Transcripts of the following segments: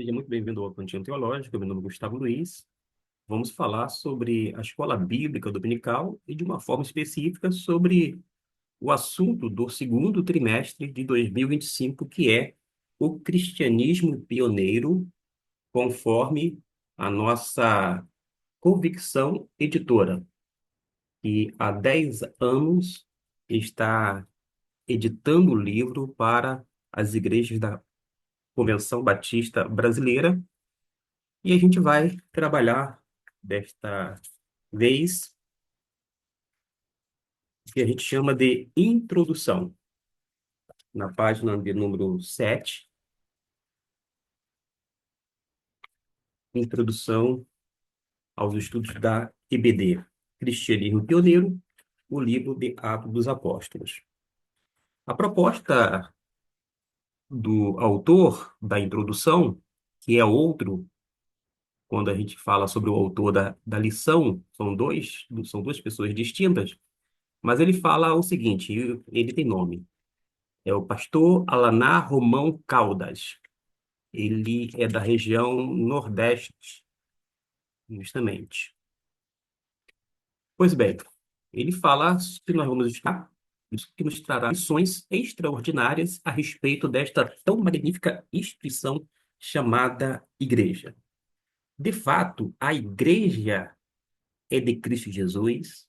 Seja muito bem-vindo ao Cantinho Teológico. Meu nome é Gustavo Luiz. Vamos falar sobre a escola bíblica dominical e, de uma forma específica, sobre o assunto do segundo trimestre de 2025, que é o cristianismo pioneiro, conforme a nossa convicção editora, que há 10 anos está editando o livro para as igrejas da Convenção Batista Brasileira. E a gente vai trabalhar desta vez o que a gente chama de introdução. Na página de número 7, introdução aos estudos da EBD, Cristianismo Pioneiro, o livro de Atos dos Apóstolos. A proposta do autor da introdução, que é outro, quando a gente fala sobre o autor da lição, são duas pessoas distintas, mas ele fala o seguinte, ele tem nome. É o pastor Alanar Romão Caldas. Ele é da região Nordeste, justamente. Pois bem, ele fala que nós vamos estudar, que nos trará lições extraordinárias a respeito desta tão magnífica instituição chamada Igreja. De fato, a Igreja é de Cristo Jesus,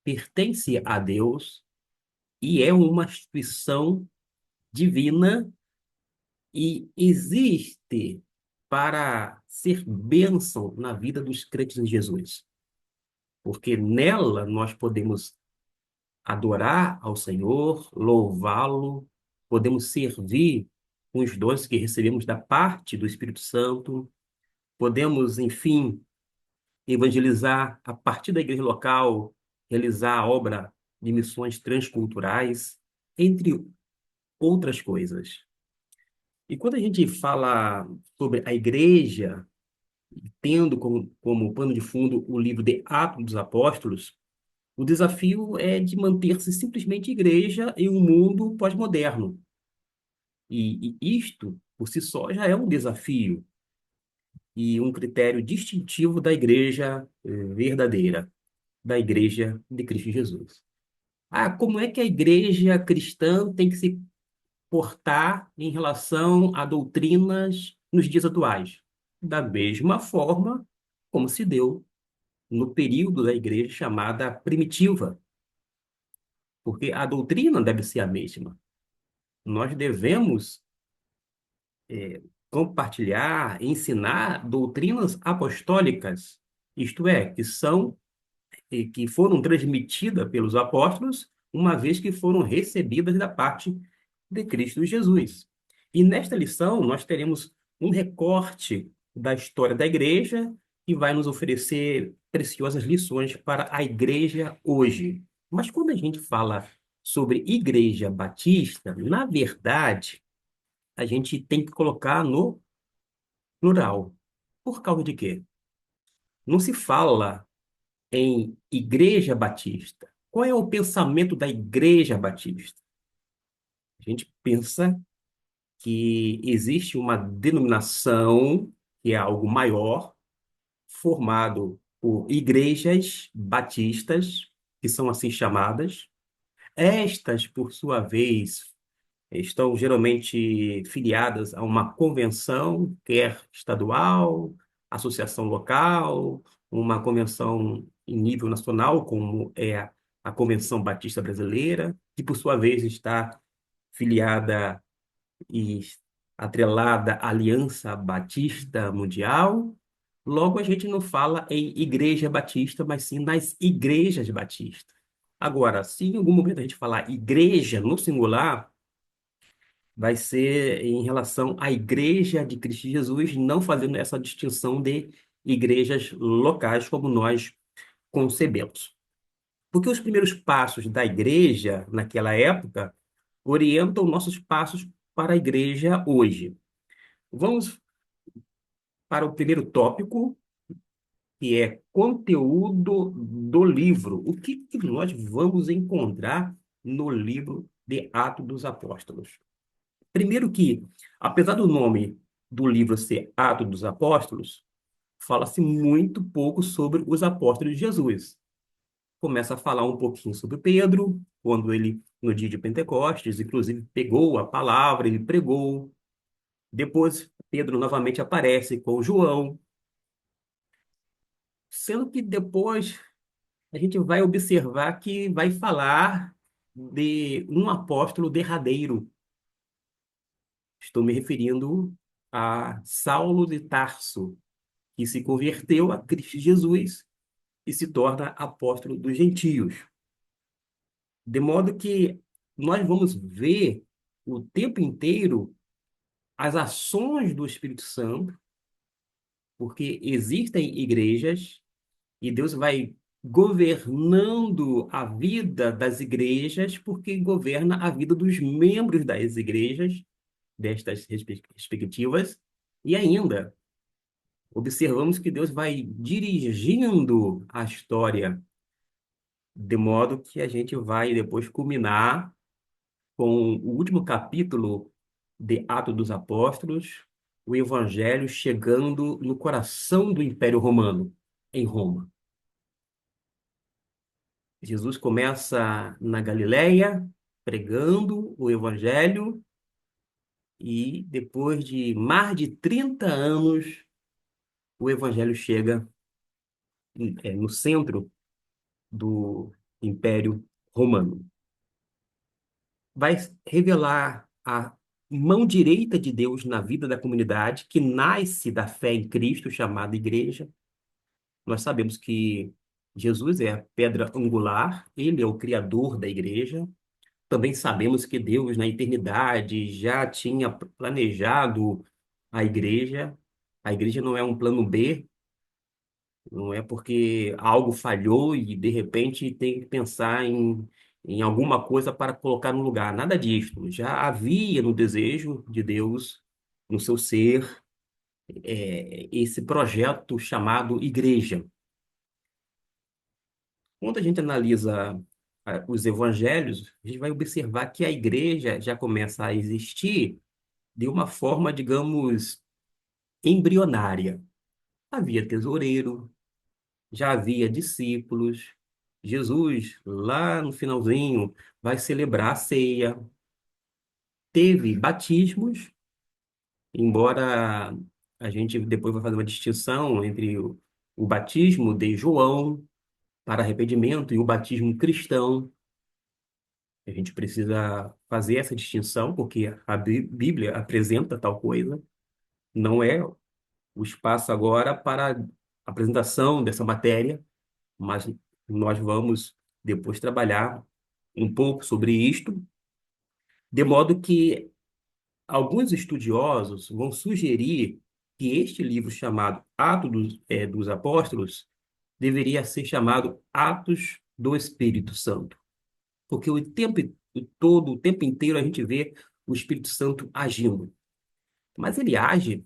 pertence a Deus e é uma instituição divina e existe para ser bênção na vida dos crentes em Jesus, porque nela nós podemos adorar ao Senhor, louvá-lo, podemos servir com os dons que recebemos da parte do Espírito Santo, podemos, enfim, evangelizar a partir da igreja local, realizar a obra de missões transculturais, entre outras coisas. E quando a gente fala sobre a igreja, tendo como pano de fundo o livro de Atos dos Apóstolos, o desafio é de manter-se simplesmente igreja em um mundo pós-moderno. E isto, por si só, já é um desafio e um critério distintivo da igreja verdadeira, da igreja de Cristo Jesus. Ah, como é que a igreja cristã tem que se portar em relação a doutrinas nos dias atuais? Da mesma forma como se deu no período da igreja chamada primitiva, porque a doutrina deve ser a mesma. Nós devemos compartilhar, ensinar doutrinas apostólicas, isto é, que foram transmitidas pelos apóstolos, uma vez que foram recebidas da parte de Cristo Jesus. E nesta lição nós teremos um recorte da história da igreja que vai nos oferecer preciosas lições para a igreja hoje. Mas quando a gente fala sobre igreja batista, na verdade, a gente tem que colocar no plural. Por causa de quê? Não se fala em igreja batista. Qual é o pensamento da igreja batista? A gente pensa que existe uma denominação, que é algo maior, formado por igrejas batistas, que são assim chamadas. Estas, por sua vez, estão geralmente filiadas a uma convenção, quer estadual, associação local, uma convenção em nível nacional, como é a Convenção Batista Brasileira, que por sua vez está filiada e atrelada à Aliança Batista Mundial. Logo, a gente não fala em igreja batista, mas sim nas igrejas batistas. Agora, se em algum momento a gente falar igreja no singular, vai ser em relação à Igreja de Cristo Jesus, não fazendo essa distinção de igrejas locais como nós concebemos. Porque os primeiros passos da igreja naquela época orientam nossos passos para a igreja hoje. Vamos para o primeiro tópico, que é conteúdo do livro. O que nós vamos encontrar no livro de Atos dos Apóstolos? Primeiro que, apesar do nome do livro ser Atos dos Apóstolos, fala-se muito pouco sobre os apóstolos de Jesus. Começa a falar um pouquinho sobre Pedro, quando ele, no dia de Pentecostes, inclusive pegou a palavra, ele pregou. Depois, Pedro novamente aparece com João, sendo que depois a gente vai observar que vai falar de um apóstolo derradeiro. Estou me referindo a Saulo de Tarso, que se converteu a Cristo Jesus e se torna apóstolo dos gentios. De modo que nós vamos ver o tempo inteiro as ações do Espírito Santo, porque existem igrejas e Deus vai governando a vida das igrejas, porque governa a vida dos membros das igrejas, destas respectivas, e ainda observamos que Deus vai dirigindo a história, de modo que a gente vai depois culminar com o último capítulo de Atos dos Apóstolos, o Evangelho chegando no coração do Império Romano, em Roma. Jesus começa na Galileia, pregando o Evangelho, e depois de mais de 30 anos, o Evangelho chega no centro do Império Romano. Vai revelar a mão direita de Deus na vida da comunidade, que nasce da fé em Cristo, chamada igreja. Nós sabemos que Jesus é a pedra angular, ele é o criador da igreja. Também sabemos que Deus, na eternidade, já tinha planejado a igreja. A igreja não é um plano B, não é porque algo falhou e, de repente, tem que pensar em alguma coisa para colocar no lugar. Nada disso. Já havia no desejo de Deus, no seu ser, esse projeto chamado igreja. Quando a gente analisa os evangelhos, a gente vai observar que a igreja já começa a existir de uma forma, digamos, embrionária. Havia tesoureiro, já havia discípulos. Jesus, lá no finalzinho, vai celebrar a ceia. Teve batismos, embora a gente depois vai fazer uma distinção entre o batismo de João para arrependimento e o batismo cristão. A gente precisa fazer essa distinção, porque a Bíblia apresenta tal coisa. Não é o espaço agora para a apresentação dessa matéria, mas nós vamos depois trabalhar um pouco sobre isto, de modo que alguns estudiosos vão sugerir que este livro chamado Atos dos Apóstolos deveria ser chamado Atos do Espírito Santo, porque o tempo todo, o tempo inteiro a gente vê o Espírito Santo agindo, mas ele age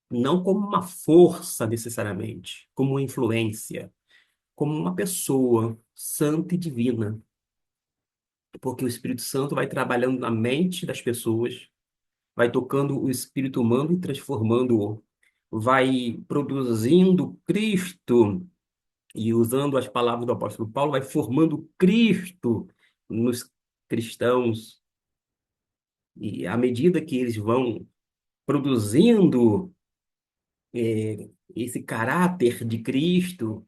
não como uma força necessariamente, como uma influência, como uma pessoa santa e divina, porque o Espírito Santo vai trabalhando na mente das pessoas, vai tocando o espírito humano e transformando-o, vai produzindo Cristo, e usando as palavras do apóstolo Paulo, vai formando Cristo nos cristãos, e à medida que eles vão produzindo esse caráter de Cristo,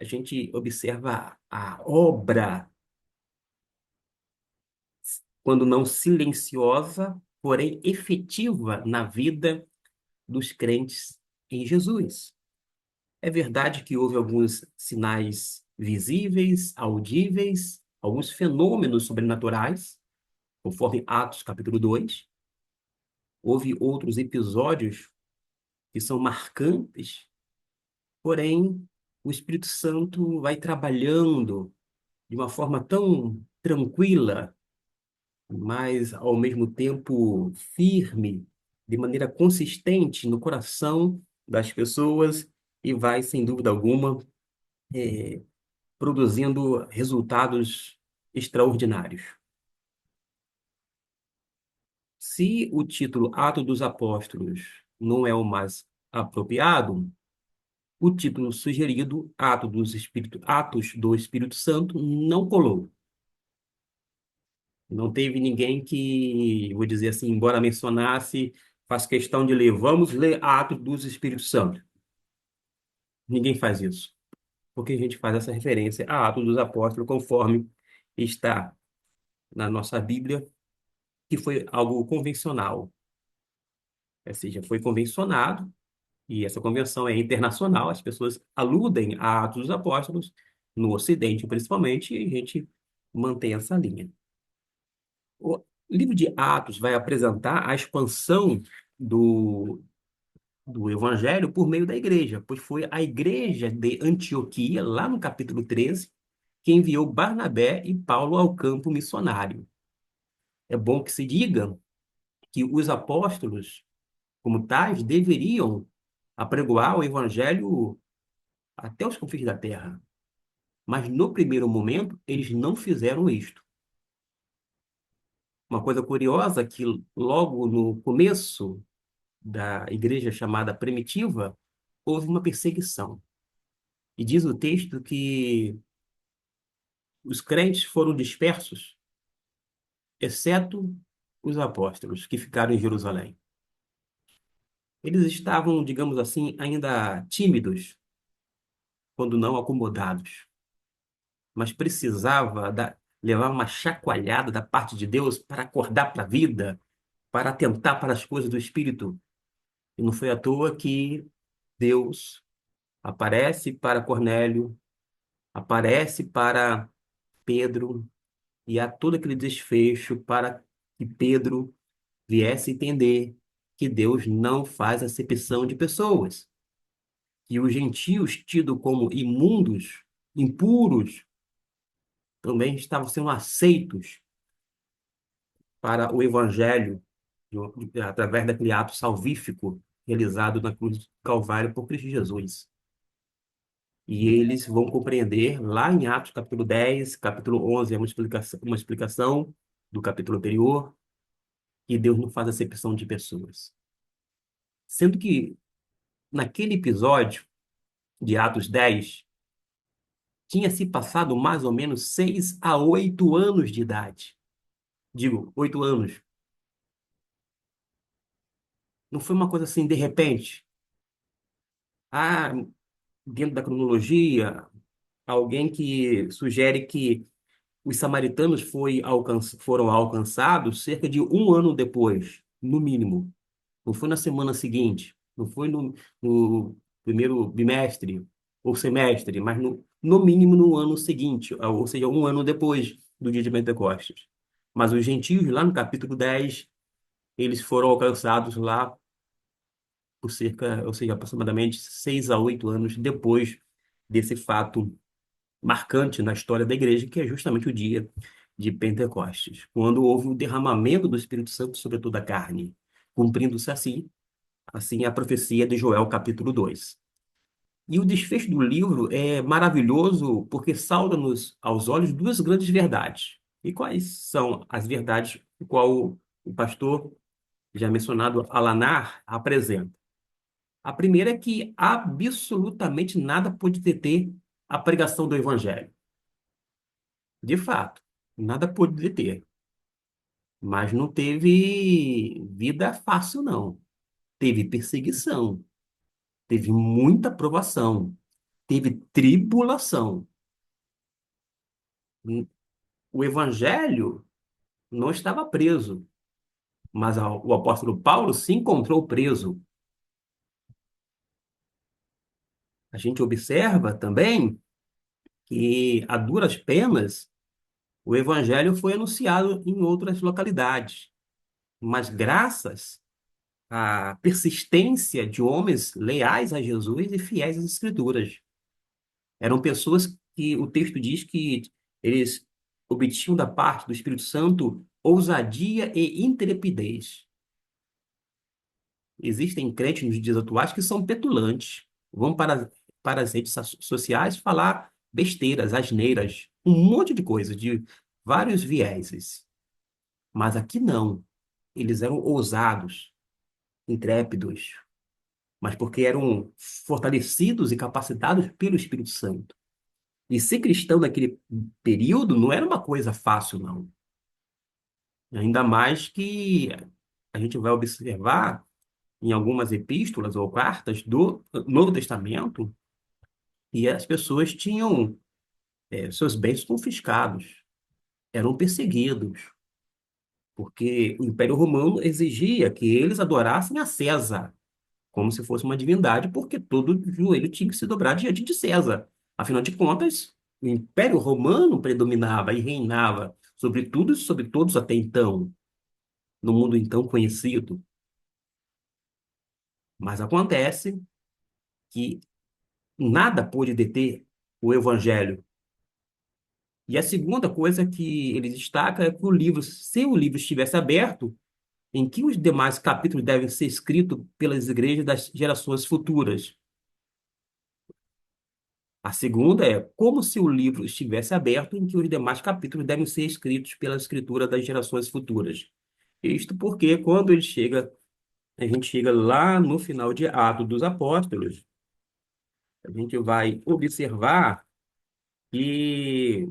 a gente observa a obra, quando não silenciosa, porém efetiva na vida dos crentes em Jesus. É verdade que houve alguns sinais visíveis, audíveis, alguns fenômenos sobrenaturais, conforme Atos capítulo 2. Houve outros episódios que são marcantes, porém o Espírito Santo vai trabalhando de uma forma tão tranquila, mas ao mesmo tempo firme, de maneira consistente no coração das pessoas e vai, sem dúvida alguma, produzindo resultados extraordinários. Se o título Atos dos Apóstolos não é o mais apropriado, o título sugerido, Atos do Espírito Santo, não colou. Não teve ninguém que, vou dizer assim, embora mencionasse, faz questão de ler. Vamos ler Atos dos Espírito Santo. Ninguém faz isso. Porque a gente faz essa referência a Atos dos Apóstolos, conforme está na nossa Bíblia, que foi algo convencional. Ou seja, foi convencionado, e essa convenção é internacional, as pessoas aludem a Atos dos Apóstolos, no Ocidente principalmente, e a gente mantém essa linha. O livro de Atos vai apresentar a expansão do, do Evangelho por meio da igreja, pois foi a igreja de Antioquia, lá no capítulo 13, que enviou Barnabé e Paulo ao campo missionário. É bom que se diga que os apóstolos, como tais, deveriam apregoar o evangelho até os confins da terra. Mas no primeiro momento, eles não fizeram isto. Uma coisa curiosa é que logo no começo da igreja chamada primitiva, houve uma perseguição. E diz o texto que os crentes foram dispersos, exceto os apóstolos que ficaram em Jerusalém. Eles estavam, digamos assim, ainda tímidos, quando não acomodados, mas precisava levar uma chacoalhada da parte de Deus para acordar para a vida, para atentar para as coisas do Espírito. E não foi à toa que Deus aparece para Cornélio, aparece para Pedro, e há todo aquele desfecho para que Pedro viesse entender que Deus não faz acepção de pessoas, que os gentios tidos como imundos, impuros, também estavam sendo aceitos para o evangelho através daquele ato salvífico realizado na cruz do Calvário por Cristo Jesus. E eles vão compreender lá em Atos capítulo 10, capítulo 11, é uma explicação do capítulo anterior, que Deus não faz acepção de pessoas. Sendo que naquele episódio de Atos 10, tinha se passado mais ou menos 6 a 8 anos de idade. Digo, 8 anos. Não foi uma coisa assim de repente. Ah, dentro da cronologia, alguém que sugere que os samaritanos foram alcançados cerca de um ano depois, no mínimo. Não foi na semana seguinte, não foi no primeiro bimestre ou semestre, mas no mínimo no ano seguinte, ou seja, um ano depois do dia de Pentecostes. Mas os gentios, lá no capítulo 10, eles foram alcançados lá por cerca, ou seja, aproximadamente 6 a 8 anos depois desse fato marcante na história da igreja, que é justamente o dia de Pentecostes, quando houve o derramamento do Espírito Santo sobre toda a carne, cumprindo-se assim a profecia de Joel, capítulo 2. E o desfecho do livro é maravilhoso porque salta-nos aos olhos duas grandes verdades. E quais são as verdades que qual o pastor, já mencionado, Alanar, apresenta? A primeira é que absolutamente nada pode deter a pregação do evangelho. De fato, nada pôde deter. Mas não teve vida fácil, não. Teve perseguição, teve muita provação, teve tribulação. O evangelho não estava preso, mas o apóstolo Paulo se encontrou preso. A gente observa também que, a duras penas, o evangelho foi anunciado em outras localidades, mas graças a persistência de homens leais a Jesus e fiéis às Escrituras. Eram pessoas que o texto diz que eles obtinham da parte do Espírito Santo ousadia e intrepidez. Existem crentes nos dias atuais que são petulantes, vão para as redes sociais falar besteiras, asneiras, um monte de coisas, de vários vieses. Mas aqui não. eles eram ousados, intrépidos, mas porque eram fortalecidos e capacitados pelo Espírito Santo. E ser cristão naquele período não era uma coisa fácil, não. Ainda mais que a gente vai observar em algumas epístolas ou cartas do Novo Testamento e as pessoas tinham seus bens confiscados, eram perseguidos, porque o Império Romano exigia que eles adorassem a César, como se fosse uma divindade, porque todo joelho tinha que se dobrar diante de César. Afinal de contas, o Império Romano predominava e reinava sobre tudo e sobre todos até então, no mundo então conhecido. Mas acontece que nada pôde deter o Evangelho. E a segunda coisa que ele destaca é que o livro, se o livro estivesse aberto, em que os demais capítulos devem ser escritos pelas igrejas das gerações futuras. A segunda é como se o livro estivesse aberto, em que os demais capítulos devem ser escritos pela escritura das gerações futuras. Isto porque quando a gente chega lá no final de Atos dos Apóstolos, a gente vai observar que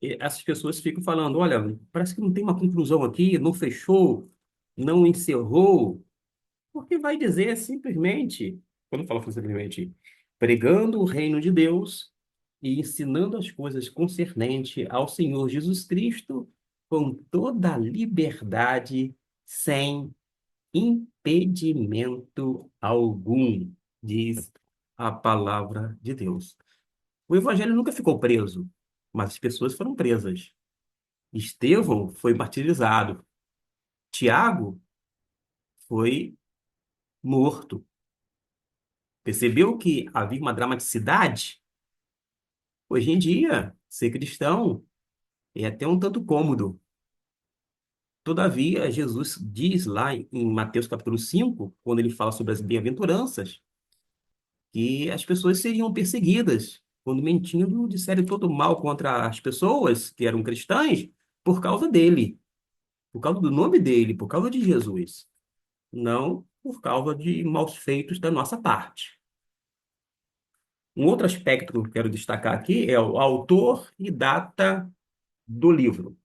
essas pessoas ficam falando, olha, parece que não tem uma conclusão aqui, não fechou, não encerrou. Porque vai dizer simplesmente, quando fala simplesmente, pregando o reino de Deus e ensinando as coisas concernentes ao Senhor Jesus Cristo com toda a liberdade, sem impedimento algum, diz a palavra de Deus. O evangelho nunca ficou preso, mas as pessoas foram presas. Estevão foi martirizado. Tiago foi morto. Percebeu que havia uma dramaticidade? Hoje em dia, ser cristão é até um tanto cômodo. Todavia, Jesus diz lá em Mateus capítulo 5, quando ele fala sobre as bem-aventuranças, que as pessoas seriam perseguidas quando mentindo disserem todo mal contra as pessoas que eram cristãs por causa dele, por causa do nome dele, por causa de Jesus, não por causa de maus feitos da nossa parte. Um outro aspecto que eu quero destacar aqui é o autor e data do livro.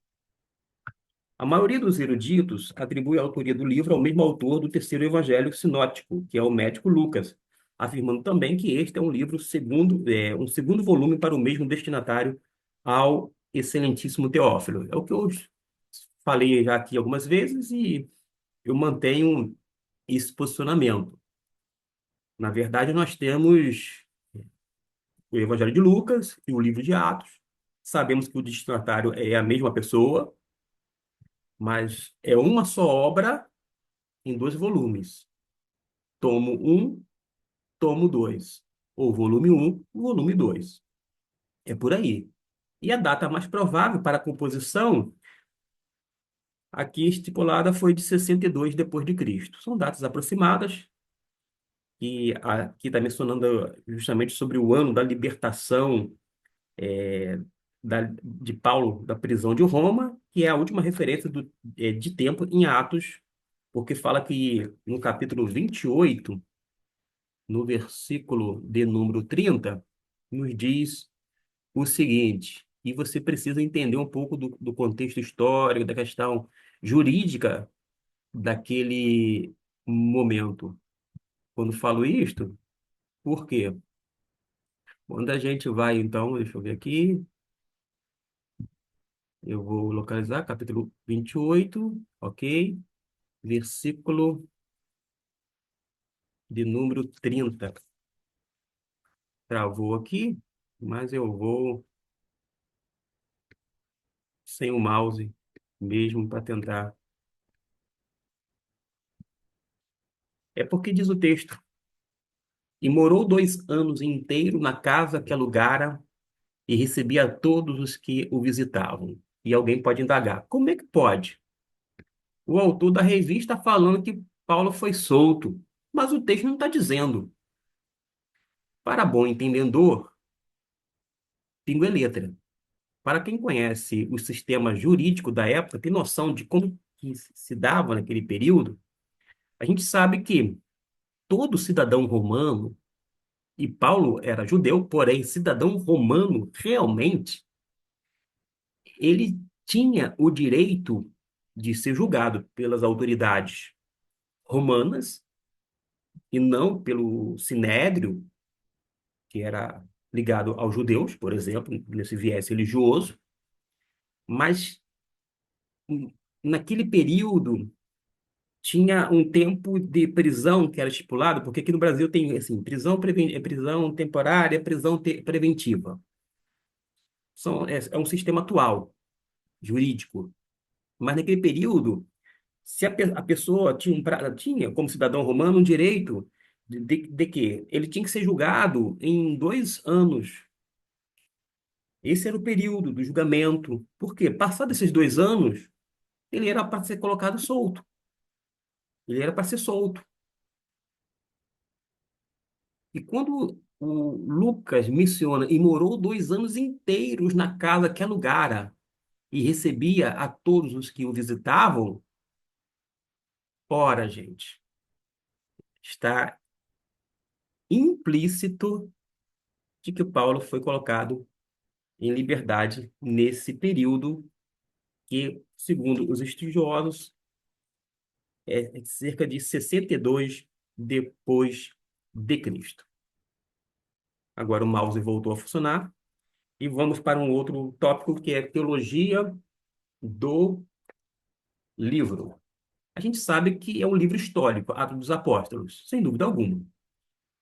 A maioria dos eruditos atribui a autoria do livro ao mesmo autor do terceiro evangelho sinótico, que é o médico Lucas, afirmando também que este é um livro segundo, um segundo volume para o mesmo destinatário ao excelentíssimo Teófilo. É o que eu falei já aqui algumas vezes e eu mantenho esse posicionamento. Na verdade, nós temos o Evangelho de Lucas e o livro de Atos. Sabemos que o destinatário é a mesma pessoa, mas é uma só obra em dois volumes. Tomo um, tomo 2. Ou volume um, volume 2. É por aí. E a data mais provável para a composição, aqui estipulada, foi de 62 depois de Cristo. São datas aproximadas, e aqui está mencionando justamente sobre o ano da libertação de Paulo da prisão de Roma, que é a última referência de tempo em Atos, porque fala que no capítulo 28 no versículo de número 30 nos diz o seguinte, e você precisa entender um pouco do contexto histórico, da questão jurídica daquele momento. Quando falo isto, por quê? Quando a gente vai, então, deixa eu ver aqui, eu vou localizar capítulo 28, ok? Versículo de número 30. Travou aqui, mas eu vou sem o mouse mesmo para tentar. É porque diz o texto: e morou 2 anos inteiro na casa que alugara e recebia a todos os que o visitavam. E alguém pode indagar: como é que pode? O autor da revista está falando que Paulo foi solto, mas o texto não está dizendo. Para bom entendedor, pingo é letra. Para quem conhece o sistema jurídico da época, tem noção de como que se dava naquele período, a gente sabe que todo cidadão romano, e Paulo era judeu, porém cidadão romano realmente, ele tinha o direito de ser julgado pelas autoridades romanas e não pelo sinédrio, que era ligado aos judeus, por exemplo, nesse viés religioso, mas naquele período tinha um tempo de prisão que era estipulado, porque aqui no Brasil tem assim, prisão temporária, preventiva. É um sistema atual, jurídico. Mas naquele período, se a pessoa tinha, como cidadão romano, um direito de que ele tinha que ser julgado em 2 anos. Esse era o período do julgamento. Por quê? Passados esses 2 anos, ele era para ser colocado solto. Ele era para ser solto. E quando o Lucas missiona e morou 2 anos inteiros na casa que alugara e recebia a todos os que o visitavam, ora, gente, está implícito de que Paulo foi colocado em liberdade nesse período que, segundo os estudiosos, é cerca de 62 depois de Cristo. Agora o mouse voltou a funcionar e vamos para um outro tópico que é teologia do livro. A gente sabe que é um livro histórico, Atos dos Apóstolos, sem dúvida alguma,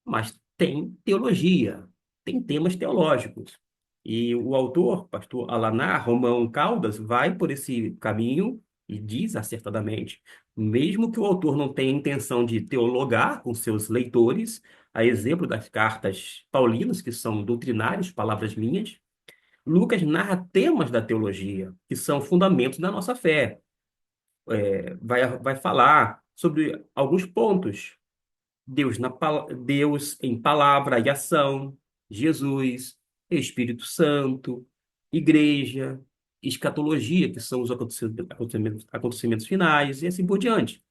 mas tem teologia, tem temas teológicos. E o autor, pastor Alanar Romão Caldas, vai por esse caminho e diz acertadamente, mesmo que o autor não tenha intenção de teologar com seus leitores, a exemplo das cartas paulinas, que são doutrinárias, palavras minhas, Lucas narra temas da teologia, que são fundamentos da nossa fé. Vai falar sobre alguns pontos. Deus em palavra e ação, Jesus, Espírito Santo, igreja, escatologia, que são os acontecimentos finais, e assim por diante.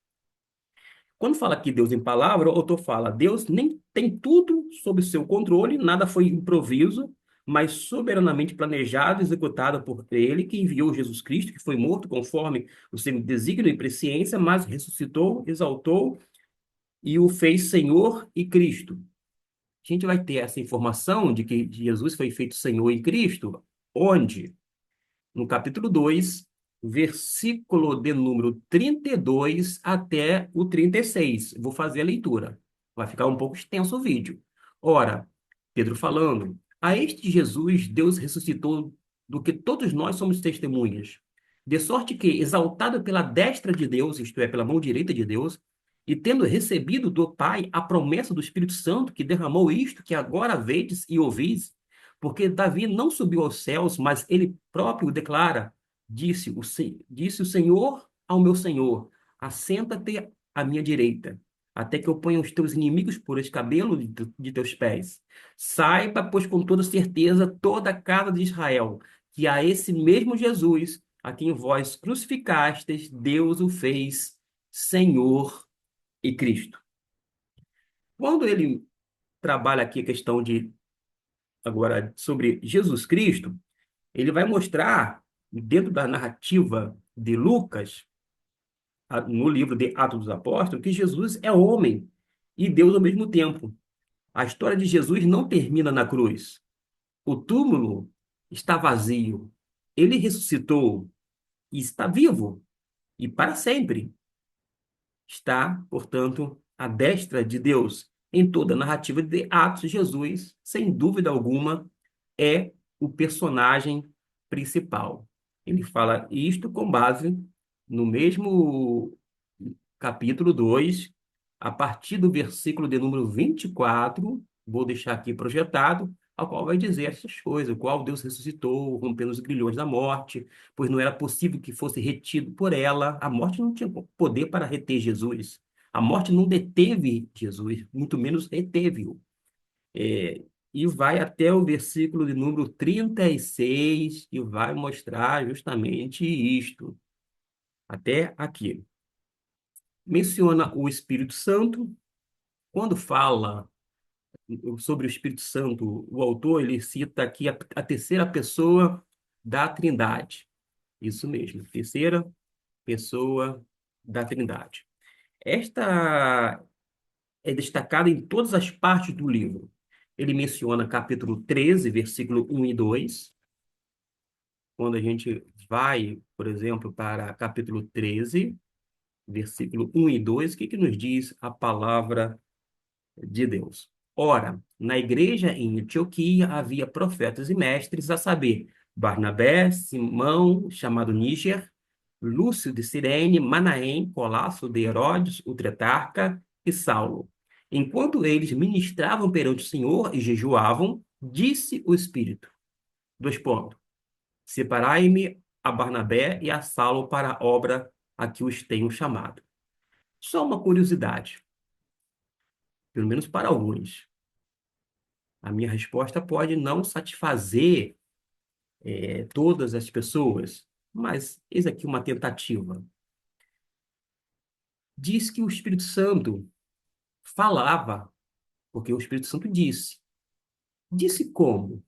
Quando fala aqui Deus em palavra, o autor fala, Deus nem tem tudo sob seu controle, nada foi improviso, mas soberanamente planejado e executado por ele, que enviou Jesus Cristo, que foi morto conforme o seu desígnio e presciência, mas ressuscitou, exaltou e o fez Senhor e Cristo. A gente vai ter essa informação de que Jesus foi feito Senhor e Cristo, onde? No capítulo 2, versículo de número 32 até o 36. Vou fazer a leitura. Vai ficar um pouco extenso o vídeo. Ora, Pedro falando, a este Jesus Deus ressuscitou do que todos nós somos testemunhas. De sorte que, exaltado pela destra de Deus, isto é, pela mão direita de Deus, e tendo recebido do Pai a promessa do Espírito Santo, que derramou isto que agora vedes e ouvis, porque Davi não subiu aos céus, mas ele próprio declara, disse o Senhor ao meu Senhor, assenta-te à minha direita, até que eu ponha os teus inimigos por escabelo de teus pés. Saiba, pois, com toda certeza, toda a casa de Israel, que a esse mesmo Jesus, a quem vós crucificastes, Deus o fez Senhor e Cristo. Quando ele trabalha aqui a questão de, agora, sobre Jesus Cristo, ele vai mostrar, dentro da narrativa de Lucas, no livro de Atos dos Apóstolos, que Jesus é homem e Deus ao mesmo tempo. A história de Jesus não termina na cruz. O túmulo está vazio. Ele ressuscitou e está vivo e para sempre. Está, portanto, à destra de Deus. Em toda a narrativa de Atos, Jesus, sem dúvida alguma, é o personagem principal. Ele fala isto com base no mesmo capítulo 2, a partir do versículo de número 24, vou deixar aqui projetado, ao qual vai dizer essas coisas, o qual Deus ressuscitou, rompendo os grilhões da morte, pois não era possível que fosse retido por ela. A morte não tinha poder para reter Jesus. A morte não deteve Jesus, muito menos reteve-o. É, e vai até o versículo de número 36 e vai mostrar justamente isto. até aqui. Menciona o Espírito Santo. Quando fala sobre o Espírito Santo, o autor ele cita aqui a terceira pessoa da Trindade. Isso mesmo, terceira pessoa da Trindade. Esta é destacada em todas as partes do livro. Ele menciona capítulo 13, versículo 1 e 2. Quando a gente vai, por exemplo, para capítulo 13, versículo 1 e 2, o que que nos diz a palavra de Deus? Ora, na igreja em Antioquia havia profetas e mestres, a saber, Barnabé, Simão, chamado Níger, Lúcio de Cirene, Manaém, Colasso de Herodes, o Tretarca e Saulo. Enquanto eles ministravam perante o Senhor e jejuavam, disse o Espírito, dois pontos, separai-me a Barnabé e a Saulo para a obra a que os tenho chamado. Só uma curiosidade, pelo menos para alguns. A minha resposta pode não satisfazer todas as pessoas, mas eis aqui uma tentativa. Diz que o Espírito Santo falava, porque o Espírito Santo disse. Disse como?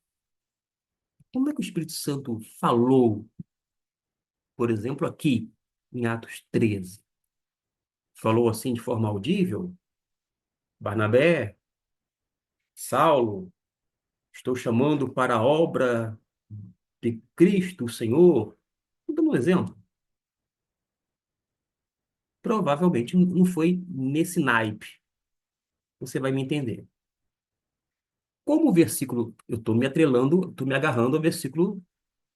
Como é que o Espírito Santo falou, por exemplo, aqui em Atos 13? Falou assim de forma audível? Barnabé, Saulo, estou chamando para a obra de Cristo, o Senhor. Vou dar um exemplo. Provavelmente não foi nesse naipe. Você vai me entender. Como o versículo, eu estou me atrelando, estou me agarrando ao versículo,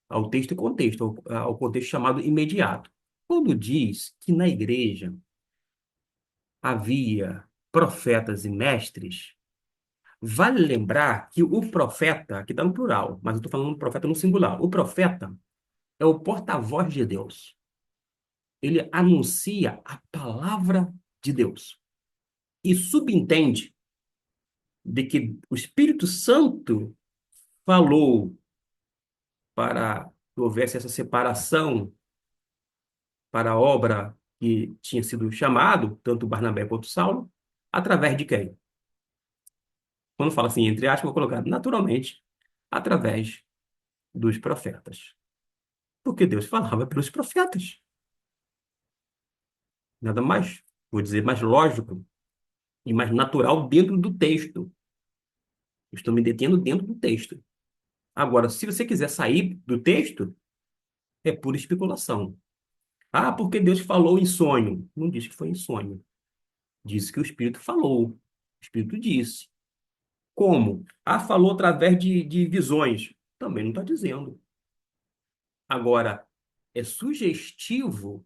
ao texto e contexto, ao contexto chamado imediato. Quando diz que na igreja havia profetas e mestres, vale lembrar que o profeta, aqui está no plural, mas eu estou falando do profeta no singular. O profeta é o porta-voz de Deus. Ele anuncia a palavra de Deus e subentende de que o Espírito Santo falou para que houvesse essa separação para a obra que tinha sido chamado, tanto Barnabé quanto Saulo, através de quem? Quando fala assim, entre aspas, vou colocar naturalmente, através dos profetas. Porque Deus falava pelos profetas. Nada mais, vou dizer, mais lógico e mais natural dentro do texto. Estou me detendo dentro do texto. Agora, se você quiser sair do texto, é pura especulação. Ah, porque Deus falou em sonho. Não disse que foi em sonho. Disse que o Espírito falou. O Espírito disse. Como? Ah, falou através de visões. Também não está dizendo. Agora, é sugestivo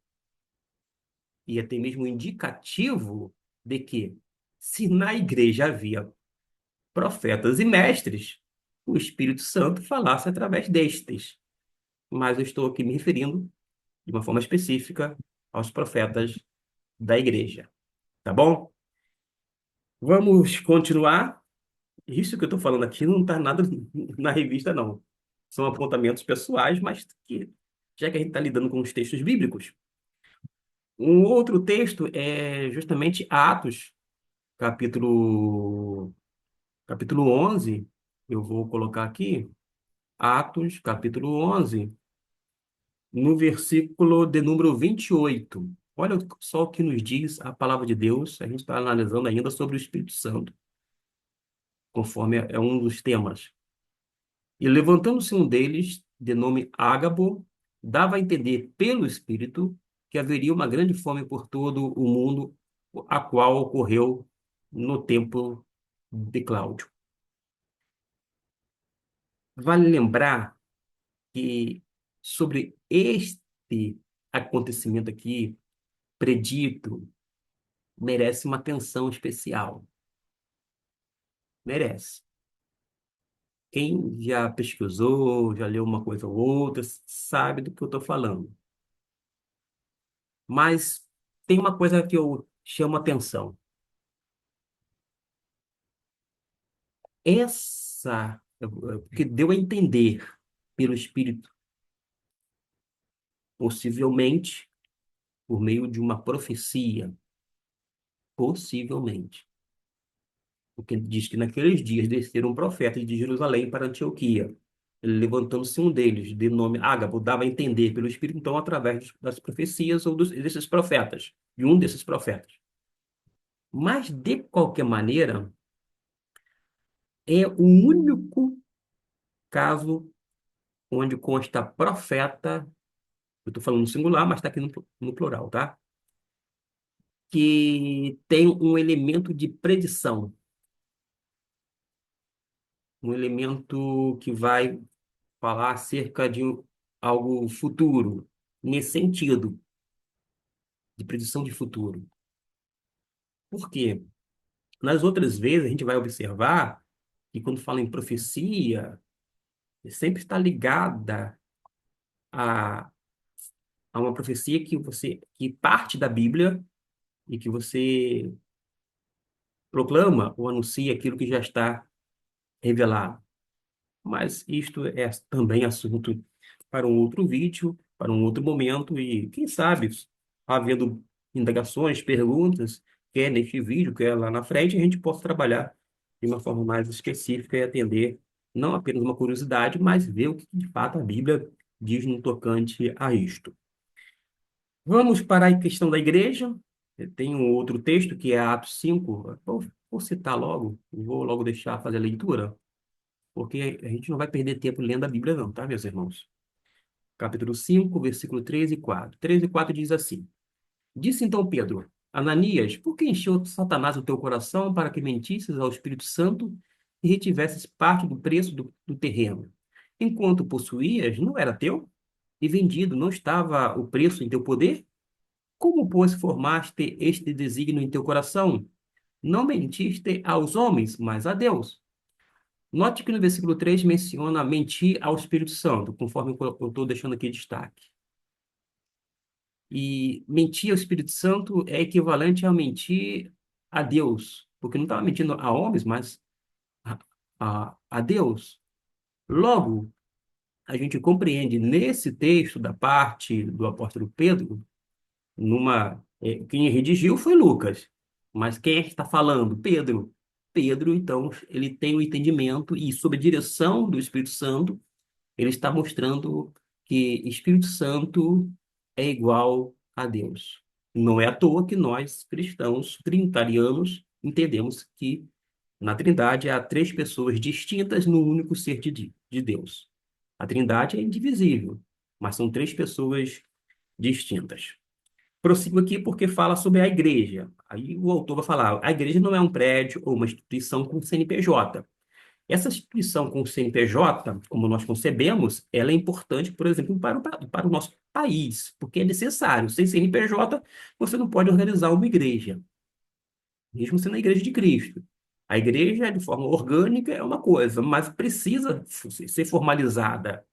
e até mesmo indicativo de que, se na igreja havia profetas e mestres, o Espírito Santo falasse através destes. Mas eu estou aqui me referindo, de uma forma específica, aos profetas da igreja. Tá bom? Vamos continuar. Isso que eu estou falando aqui não está nada na revista, não. São apontamentos pessoais, mas que, já que a gente está lidando com os textos bíblicos, um outro texto é justamente Atos, capítulo, capítulo 11. Eu vou colocar aqui, Atos, capítulo 11, no versículo de número 28. Olha só o que nos diz a palavra de Deus. A gente está analisando ainda sobre o Espírito Santo, conforme é um dos temas. E levantando-se um deles, de nome Ágabo, dava a entender pelo Espírito que haveria uma grande fome por todo o mundo, a qual ocorreu no tempo de Cláudio. Vale lembrar que sobre este acontecimento aqui, predito, merece uma atenção especial. Merece. Quem já pesquisou, já leu uma coisa ou outra, sabe do que eu estou falando. Mas tem uma coisa que eu chamo a atenção. Que deu a entender pelo Espírito, possivelmente por meio de uma profecia, possivelmente. Porque ele diz que naqueles dias desceram profetas de Jerusalém para Antioquia. Ele, levantando-se um deles, de nome Ágabo, dava a entender pelo Espírito, então, através das profecias ou desses profetas, de um desses profetas. Mas, de qualquer maneira, é o único caso onde consta profeta, eu estou falando no singular, mas está aqui no plural, tá? Que tem um elemento de predição, um elemento que vai falar acerca de algo futuro, nesse sentido, de predição de futuro. Por quê? Nas outras vezes, a gente vai observar que quando fala em profecia, sempre está ligada a, a uma profecia que parte da Bíblia e que você proclama ou anuncia aquilo que já está revelado. Mas isto é também assunto para um outro vídeo, para um outro momento, e quem sabe, havendo indagações, perguntas, quer neste vídeo, quer lá na frente, a gente possa trabalhar de uma forma mais específica e atender não apenas uma curiosidade, mas ver o que de fato a Bíblia diz no tocante a isto. Vamos para a questão da igreja. Tem um outro texto que é Atos 5. Vou citar logo, vou logo deixar fazer a leitura, porque a gente não vai perder tempo lendo a Bíblia não, tá, meus irmãos? Capítulo 5, versículo 3 e 4. 3 e 4 diz assim: Disse então Pedro: Ananias, por que encheu Satanás o teu coração para que mentisses ao Espírito Santo e retivesses parte do preço do terreno? Enquanto possuías, não era teu? E vendido, não estava o preço em teu poder? Como, pois, formaste este desígnio em teu coração? Não mentiste aos homens, mas a Deus. Note que no versículo 3 menciona mentir ao Espírito Santo, conforme eu estou deixando aqui destaque. E mentir ao Espírito Santo é equivalente a mentir a Deus, porque não estava mentindo a homens, mas a Deus. Logo, a gente compreende nesse texto da parte do apóstolo Pedro, quem redigiu foi Lucas, mas quem é que está falando? Pedro. Pedro, então, ele tem o entendimento e, sob a direção do Espírito Santo, ele está mostrando que Espírito Santo é igual a Deus. Não é à toa que nós, cristãos trinitarianos, entendemos que na Trindade há três pessoas distintas no único ser de Deus. A Trindade é indivisível, mas são três pessoas distintas. Prossigo aqui porque fala sobre a igreja. Aí o autor vai falar: a igreja não é um prédio ou uma instituição com CNPJ. Essa instituição com o CNPJ, como nós concebemos, ela é importante, por exemplo, para o nosso país, porque é necessário. Sem CNPJ, você não pode organizar uma igreja, mesmo sendo a igreja de Cristo. A igreja, de forma orgânica, é uma coisa, mas precisa ser formalizada,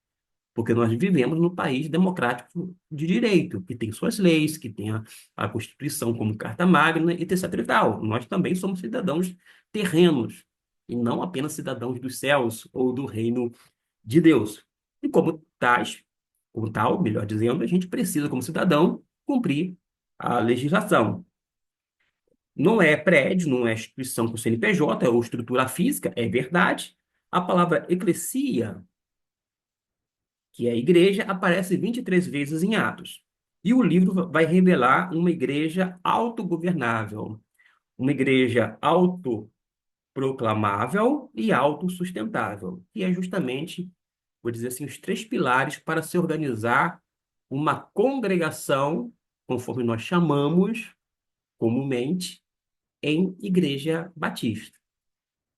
porque nós vivemos num país democrático de direito, que tem suas leis, que tem a Constituição como Carta Magna e etc. e tal. Nós também somos cidadãos terrenos, e não apenas cidadãos dos céus ou do reino de Deus. E como tal, melhor dizendo, a gente precisa, como cidadão, cumprir a legislação. Não é prédio, não é instituição com CNPJ ou estrutura física, é verdade. A palavra eclesia, que é a igreja, aparece 23 vezes em Atos. E o livro vai revelar uma igreja autogovernável, uma igreja autoproclamável e autossustentável, que é justamente, vou dizer assim, os três pilares para se organizar uma congregação, conforme nós chamamos comumente, em igreja batista.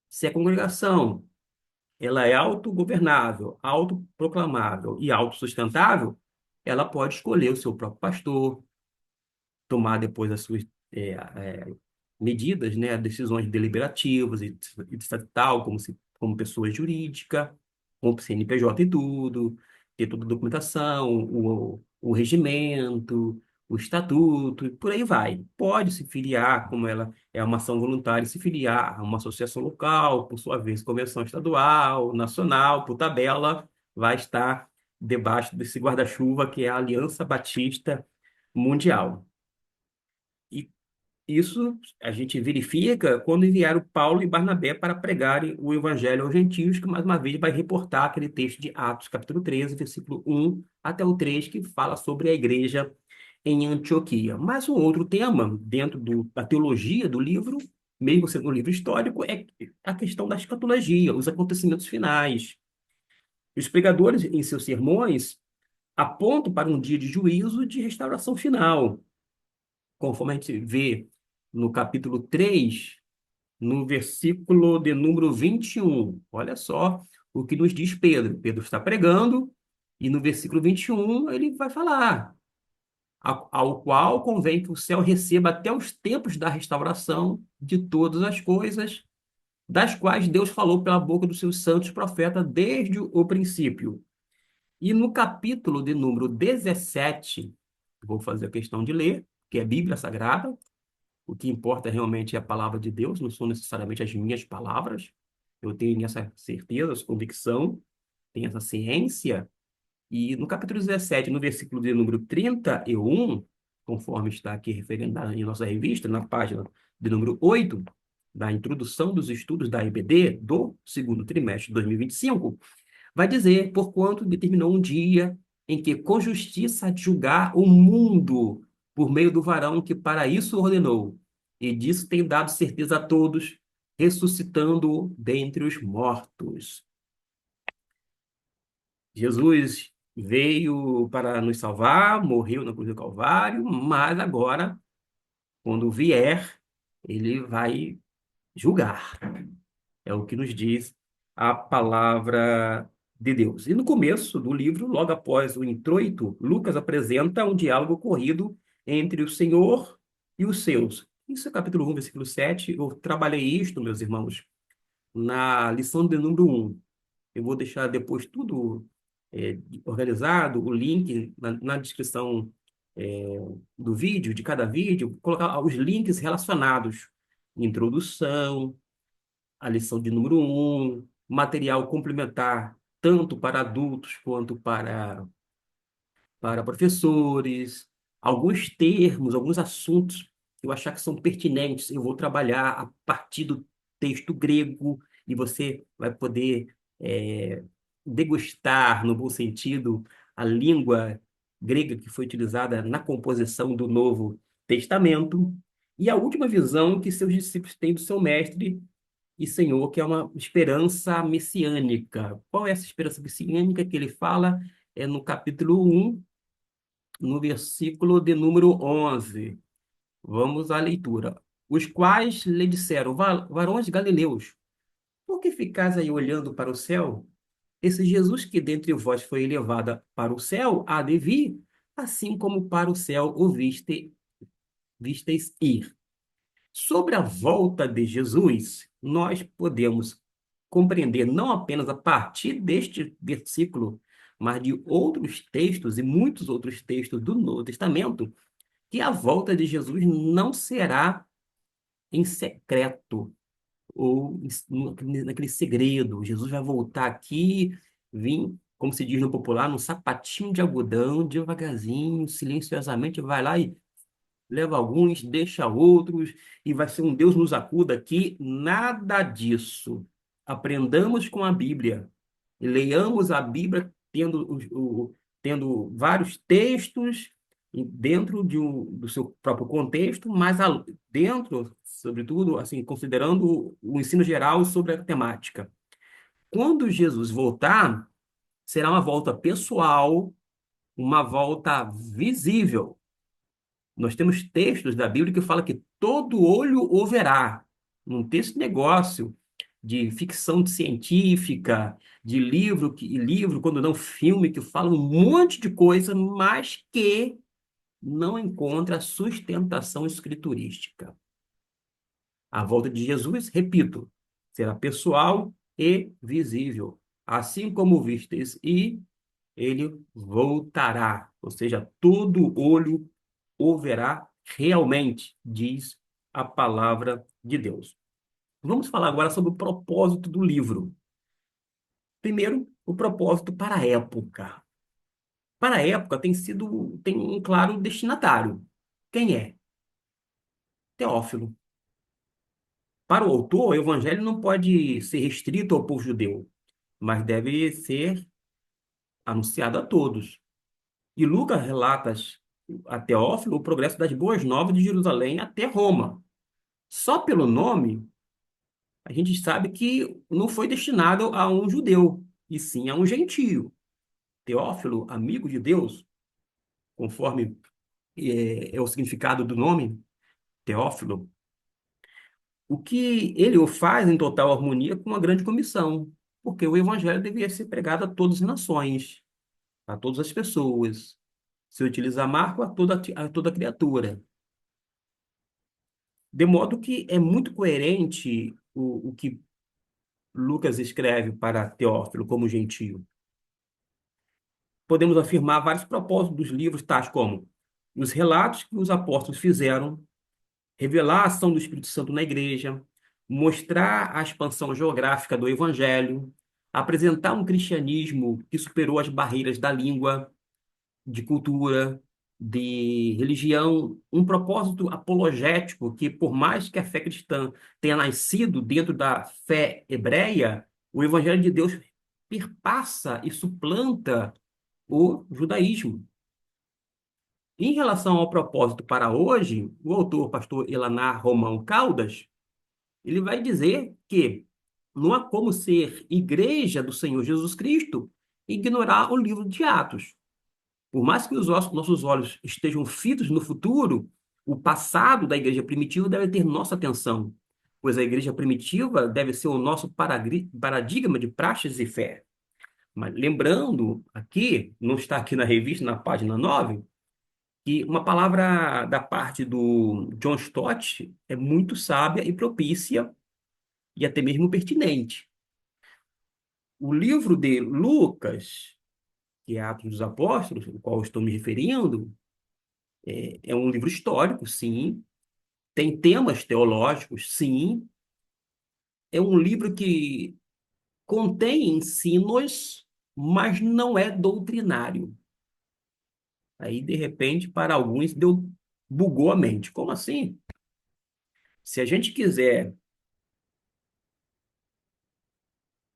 Se a congregação ela é autogovernável, autoproclamável e autossustentável, ela pode escolher o seu próprio pastor, tomar depois as suas medidas, né, decisões deliberativas e tal, como pessoa jurídica, com CNPJ e tudo, ter toda a documentação, o regimento, o estatuto, e por aí vai. Pode se filiar, como ela é uma ação voluntária, se filiar a uma associação local, por sua vez, convenção estadual, nacional, por tabela, vai estar debaixo desse guarda-chuva que é a Aliança Batista Mundial. Isso a gente verifica quando enviaram Paulo e Barnabé para pregarem o evangelho aos gentios, que mais uma vez vai reportar aquele texto de Atos, capítulo 13, versículo 1 até o 3, que fala sobre a igreja em Antioquia. Mas um outro tema dentro da teologia do livro, mesmo sendo um livro histórico, é a questão da escatologia, os acontecimentos finais. Os pregadores, em seus sermões, apontam para um dia de juízo de restauração final, conforme a gente vê no capítulo 3, no versículo de número 21. Olha só o que nos diz Pedro. Pedro está pregando, e no versículo 21 ele vai falar: ao qual convém que o céu receba até os tempos da restauração de todas as coisas, das quais Deus falou pela boca dos seus santos profetas desde o princípio. E no capítulo de número 17, vou fazer a questão de ler, que é Bíblia Sagrada. O que importa realmente é a palavra de Deus, não são necessariamente as minhas palavras. Eu tenho essa certeza, essa convicção, tenho essa ciência. E no capítulo 17, no versículo de número 31, conforme está aqui referido em nossa revista, na página de número 8, da introdução dos estudos da IBD do segundo trimestre de 2025, vai dizer: porquanto determinou um dia em que com justiça há de julgar o mundo por meio do varão que para isso ordenou, e disso tem dado certeza a todos, ressuscitando dentre os mortos. Jesus veio para nos salvar, morreu na cruz do Calvário, mas agora, quando vier, ele vai julgar. É o que nos diz a palavra de Deus. E no começo do livro, logo após o introito, Lucas apresenta um diálogo ocorrido entre o Senhor e os seus. Isso é capítulo 1, versículo 7. Eu trabalhei isto, meus irmãos, na lição de número 1. Eu vou deixar depois tudo organizado, o link na descrição é, do vídeo, de cada vídeo, colocar os links relacionados. Introdução, a lição de número 1, material complementar, tanto para adultos quanto para professores, alguns termos, alguns assuntos que eu achar que são pertinentes, eu vou trabalhar a partir do texto grego e você vai poder degustar, no bom sentido, a língua grega que foi utilizada na composição do Novo Testamento. E a última visão que seus discípulos têm do seu mestre e Senhor, que é uma esperança messiânica. Qual é essa esperança messiânica que ele fala? É no capítulo 1, no versículo de número 11. Vamos à leitura. Os quais lhe disseram: Varões galileus, por que ficais aí olhando para o céu? Esse Jesus que dentre vós foi elevado para o céu há de vir, assim como para o céu o visteis ir. Sobre a volta de Jesus, nós podemos compreender não apenas a partir deste versículo, mas de outros textos e muitos outros textos do Novo Testamento, que a volta de Jesus não será em secreto ou naquele segredo. Jesus vai voltar aqui, vir, como se diz no popular, num sapatinho de algodão, devagarzinho, silenciosamente, vai lá e leva alguns, deixa outros, e vai ser um Deus nos acuda aqui. Nada disso. Aprendamos com a Bíblia. E leiamos a Bíblia tendo vários textos dentro do seu próprio contexto, mas dentro, sobretudo, assim, considerando o ensino geral sobre a temática. Quando Jesus voltar, será uma volta pessoal, uma volta visível. Nós temos textos da Bíblia que fala que todo olho o verá. Não tem esse negócio de ficção científica, de livro, quando não filme, que fala um monte de coisa, mas que não encontra sustentação escriturística. A volta de Jesus, repito, será pessoal e visível. Assim como vistes, e ele voltará. Ou seja, todo olho o verá realmente, diz a palavra de Deus. Vamos falar agora sobre o propósito do livro. Primeiro, o propósito para a época. Para a época tem um claro destinatário. Quem é? Teófilo. Para o autor, o evangelho não pode ser restrito ao povo judeu, mas deve ser anunciado a todos. E Lucas relata a Teófilo o progresso das boas novas de Jerusalém até Roma. Só pelo nome, a gente sabe que não foi destinado a um judeu, e sim a um gentio. Teófilo, amigo de Deus, conforme é o significado do nome, Teófilo, o que ele o faz em total harmonia com a grande comissão, porque o evangelho devia ser pregado a todas as nações, a todas as pessoas. Se utiliza Marco a toda criatura. De modo que é muito coerente o que Lucas escreve para Teófilo como gentio. Podemos afirmar vários propósitos dos livros, tais como os relatos que os apóstolos fizeram, revelar a ação do Espírito Santo na igreja, mostrar a expansão geográfica do evangelho, apresentar um cristianismo que superou as barreiras da língua, de cultura, de religião, um propósito apologético que, por mais que a fé cristã tenha nascido dentro da fé hebreia, o evangelho de Deus perpassa e suplanta o judaísmo. Em relação ao propósito para hoje, o autor, pastor Elanar Romão Caldas, ele vai dizer que não há como ser igreja do Senhor Jesus Cristo e ignorar o livro de Atos. Por mais que os nossos olhos estejam fitos no futuro, o passado da igreja primitiva deve ter nossa atenção, pois a igreja primitiva deve ser o nosso paradigma de praxes e fé. Mas lembrando aqui, não está aqui na revista, na página 9, que uma palavra da parte do John Stott é muito sábia e propícia e até mesmo pertinente. O livro de Lucas, que é Atos dos Apóstolos, ao qual eu estou me referindo, é um livro histórico, sim. Tem temas teológicos, sim. É um livro que contém ensinos, mas não é doutrinário. Aí, de repente, para alguns, bugou a mente. Como assim? Se a gente quiser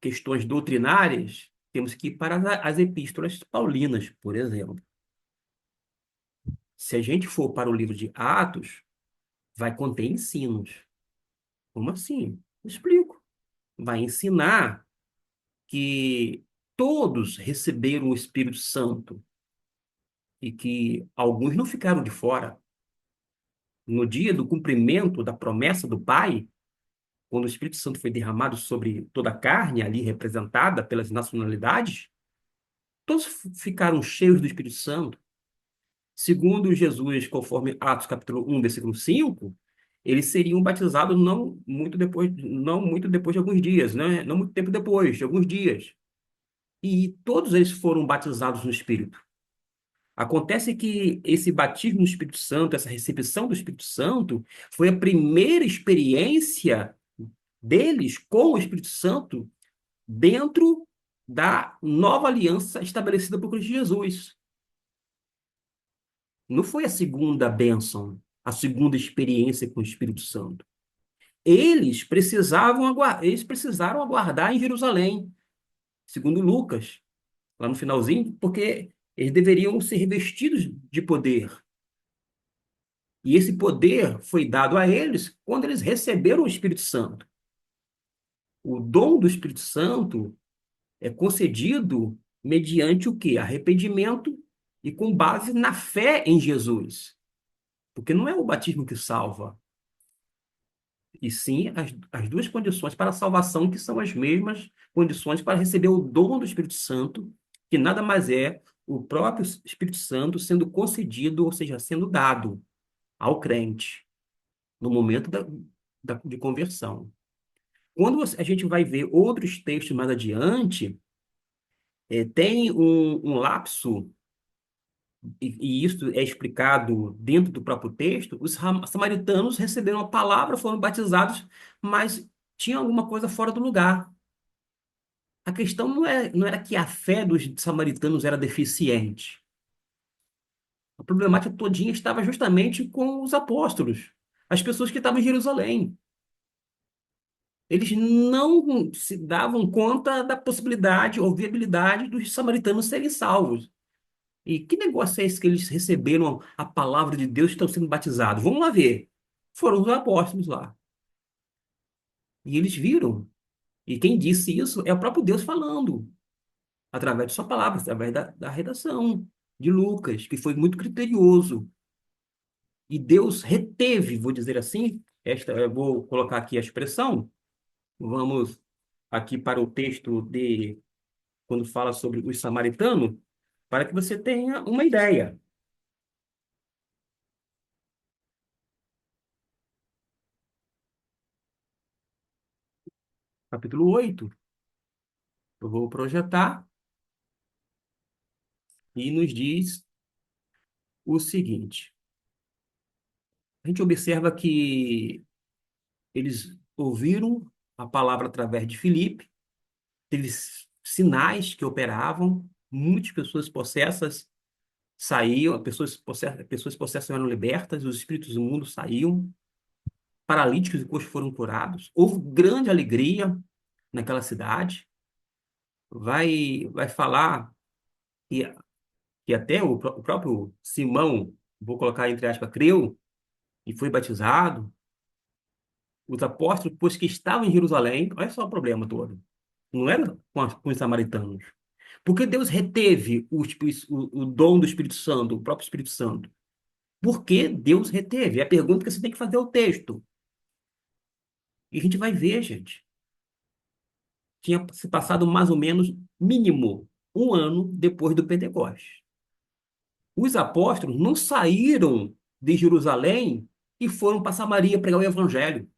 questões doutrinárias, temos que ir para as epístolas paulinas, por exemplo. Se a gente for para o livro de Atos, vai conter ensinos. Como assim? Explico. Vai ensinar que todos receberam o Espírito Santo e que alguns não ficaram de fora. No dia do cumprimento da promessa do Pai, quando o Espírito Santo foi derramado sobre toda a carne, ali representada pelas nacionalidades, todos ficaram cheios do Espírito Santo. Segundo Jesus, conforme Atos capítulo 1, versículo 5, eles seriam batizados não muito depois de alguns dias, né? Não muito tempo depois, de alguns dias. E todos eles foram batizados no Espírito. Acontece que esse batismo no Espírito Santo, essa recepção do Espírito Santo, foi a primeira experiência deles com o Espírito Santo dentro da nova aliança estabelecida por Cristo Jesus. Não foi a segunda bênção, a segunda experiência com o Espírito Santo. Eles precisaram aguardar em Jerusalém, segundo Lucas, lá no finalzinho, porque eles deveriam ser revestidos de poder. E esse poder foi dado a eles quando eles receberam o Espírito Santo. O dom do Espírito Santo é concedido mediante o quê? Arrependimento e com base na fé em Jesus. Porque não é o batismo que salva, e sim as duas condições para a salvação, que são as mesmas condições para receber o dom do Espírito Santo, que nada mais é o próprio Espírito Santo sendo concedido, ou seja, sendo dado ao crente no momento de conversão. Quando a gente vai ver outros textos mais adiante, tem um lapso, e isso é explicado dentro do próprio texto. Os samaritanos receberam a palavra, foram batizados, mas tinha alguma coisa fora do lugar. A questão não era que a fé dos samaritanos era deficiente. A problemática todinha estava justamente com os apóstolos. as pessoas que estavam em Jerusalém. Eles não se davam conta da possibilidade ou viabilidade dos samaritanos serem salvos. E que negócio é esse que eles receberam a palavra de Deus e estão sendo batizados? Vamos lá ver. Foram os apóstolos lá. E eles viram. E quem disse isso é o próprio Deus falando, através de sua palavra, através da redação de Lucas, que foi muito criterioso. E Deus reteve, vou dizer assim, eu vou colocar aqui a expressão, vamos aqui para o texto de quando fala sobre os samaritanos, para que você tenha uma ideia. Capítulo 8, eu vou projetar e nos diz o seguinte. A gente observa que eles ouviram a palavra através de Filipe, teve sinais que operavam, muitas pessoas possessas saíam, pessoas possessas eram libertas, os espíritos imundos saíam, paralíticos e coxos foram curados. Houve grande alegria naquela cidade. Vai falar que, que até o próprio Simão, vou colocar entre aspas, creu e foi batizado. Os apóstolos, pois que estavam em Jerusalém, olha só o problema todo. Não era com os samaritanos. Porque Deus reteve o dom do Espírito Santo, o próprio Espírito Santo. Por que Deus reteve? É a pergunta que você tem que fazer ao texto. E a gente vai ver, gente. Tinha se passado mais ou menos, mínimo, um ano depois do Pentecostes. Os apóstolos não saíram de Jerusalém e foram para Samaria pregar o evangelho.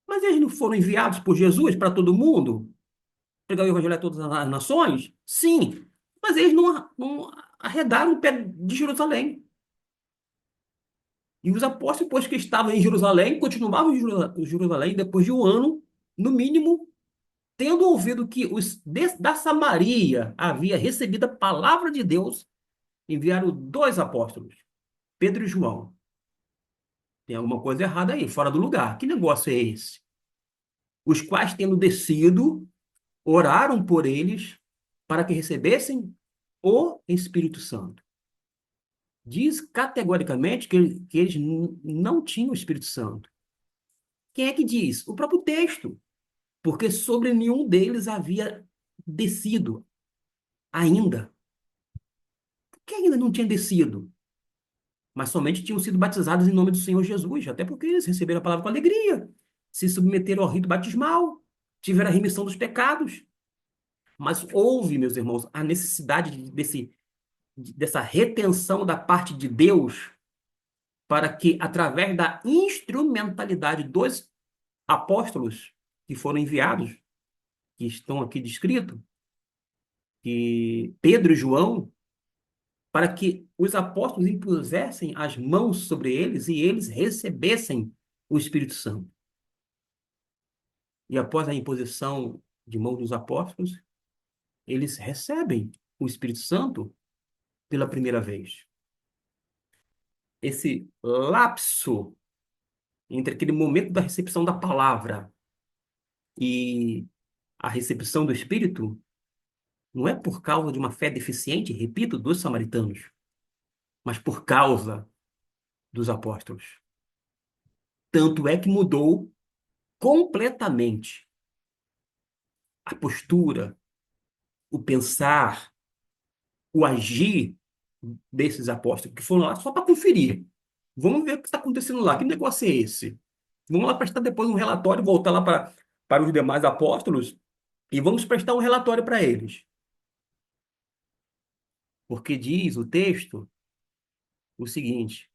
Mas eles não foram enviados por Jesus para todo mundo? Pregar o evangelho a todas as nações? Sim. Mas eles não arredaram o pé de Jerusalém. E os apóstolos, depois que estavam em Jerusalém, continuavam em Jerusalém depois de um ano, no mínimo, tendo ouvido que da Samaria havia recebido a palavra de Deus, enviaram dois apóstolos, Pedro e João. Tem alguma coisa errada aí, fora do lugar. Que negócio é esse? Os quais, tendo descido, oraram por eles para que recebessem o Espírito Santo. Diz categoricamente que eles não tinham o Espírito Santo. Quem é que diz? O próprio texto. Porque sobre nenhum deles havia descido ainda. Por que ainda não tinha descido? Mas somente tinham sido batizados em nome do Senhor Jesus, até porque eles receberam a palavra com alegria, se submeteram ao rito batismal, tiveram a remissão dos pecados. Mas houve, meus irmãos, a necessidade dessa retenção da parte de Deus para que, através da instrumentalidade dos apóstolos que foram enviados, que estão aqui descritos, que Pedro e João, para que os apóstolos impusessem as mãos sobre eles e eles recebessem o Espírito Santo. E após a imposição de mãos dos apóstolos, eles recebem o Espírito Santo pela primeira vez. Esse lapso entre aquele momento da recepção da palavra e a recepção do Espírito não é por causa de uma fé deficiente, repito, dos samaritanos, mas por causa dos apóstolos. Tanto é que mudou completamente a postura, o pensar, o agir desses apóstolos que foram lá só para conferir. Vamos ver o que está acontecendo lá. Que negócio é esse? Vamos lá prestar depois um relatório, voltar lá para os demais apóstolos e vamos prestar um relatório para eles. Porque diz o texto o seguinte,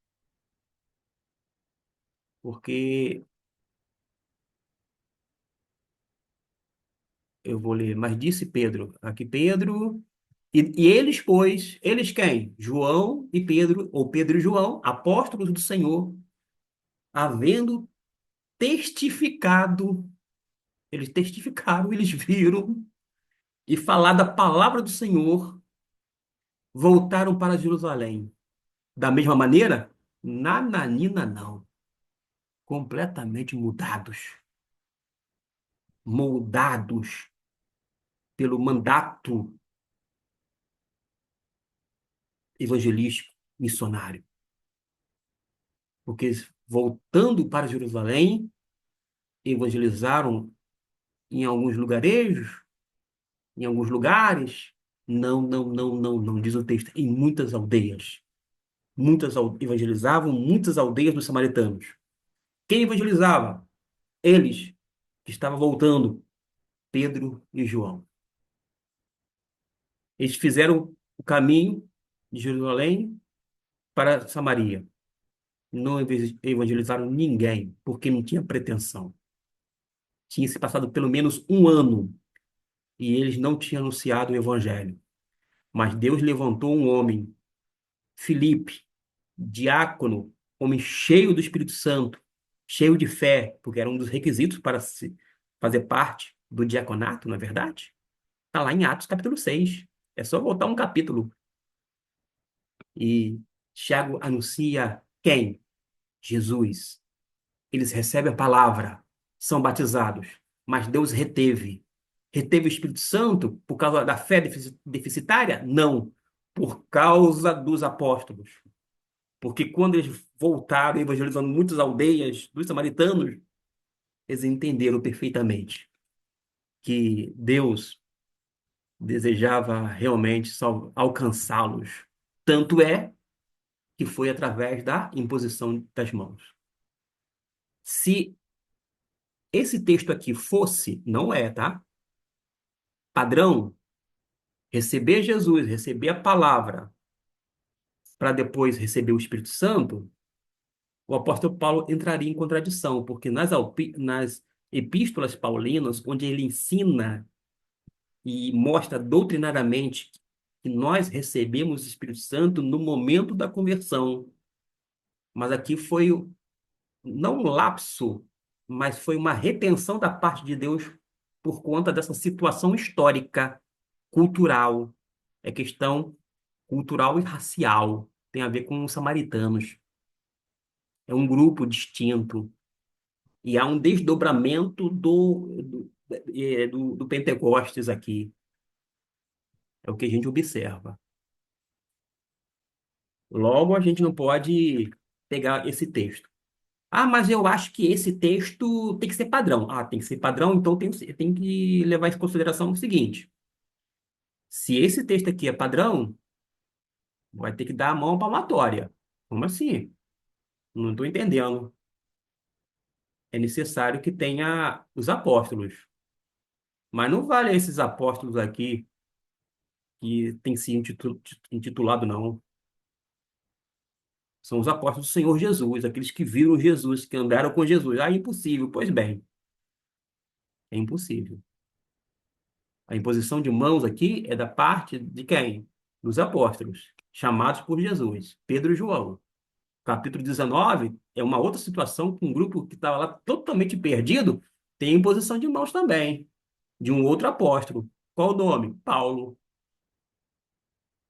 porque eu vou ler, mas disse Pedro, aqui Pedro, e eles, pois, eles quem? João e Pedro, ou Pedro e João, apóstolos do Senhor, havendo testificado, eles testificaram, eles viram, e falar da palavra do Senhor, voltaram para Jerusalém. Da mesma maneira? Nananina não. completamente mudados, moldados pelo mandato evangelístico missionário. Porque voltando para Jerusalém, evangelizaram em alguns lugarejos, em alguns lugares. Não, não, não, não, não, diz o texto, em muitas aldeias. Evangelizavam muitas aldeias dos samaritanos. Quem evangelizava? Eles que estavam voltando, Pedro e João. Eles fizeram o caminho de Jerusalém para Samaria. Não evangelizaram ninguém, porque não tinha pretensão. Tinha se passado pelo menos um ano e eles não tinham anunciado o evangelho. Mas Deus levantou um homem, Filipe, diácono, homem cheio do Espírito Santo, cheio de fé, porque era um dos requisitos para se fazer parte do diaconato, não é verdade? Está lá em Atos capítulo 6. É só voltar um capítulo. E Tiago anuncia quem? Jesus. Eles recebem a palavra, são batizados, mas Deus reteve. Reteve o Espírito Santo por causa da fé deficitária? Não, por causa dos apóstolos. Porque quando eles voltaram evangelizando muitas aldeias dos samaritanos, eles entenderam perfeitamente que Deus desejava realmente alcançá-los. Tanto é que foi através da imposição das mãos. Se esse texto aqui fosse, não é, tá? Padrão, receber Jesus, receber a palavra, para depois receber o Espírito Santo, o apóstolo Paulo entraria em contradição, porque nas epístolas paulinas, onde ele ensina e mostra doutrinariamente que nós recebemos o Espírito Santo no momento da conversão, mas aqui foi não um lapso, mas foi uma retenção da parte de Deus por conta dessa situação histórica, cultural, é questão cultural e racial, tem a ver com os samaritanos. É um grupo distinto. E há um desdobramento do Pentecostes aqui. É o que a gente observa. Logo, a gente não pode pegar esse texto. Ah, mas eu acho que esse texto tem que ser padrão. Ah, tem que ser padrão, então tem que levar em consideração o seguinte: se esse texto aqui é padrão, vai ter que dar a mão palmatória. Como assim? Não estou entendendo. É necessário que tenha os apóstolos. Mas não vale esses apóstolos aqui que tem se intitulado, não. São os apóstolos do Senhor Jesus, aqueles que viram Jesus, que andaram com Jesus. Ah, impossível. Pois bem, é impossível. A imposição de mãos aqui é da parte de quem? Dos apóstolos, chamados por Jesus, Pedro e João. Capítulo 19 é uma outra situação com um grupo que estava lá totalmente perdido, tem imposição de mãos também, de um outro apóstolo. Qual o nome? Paulo.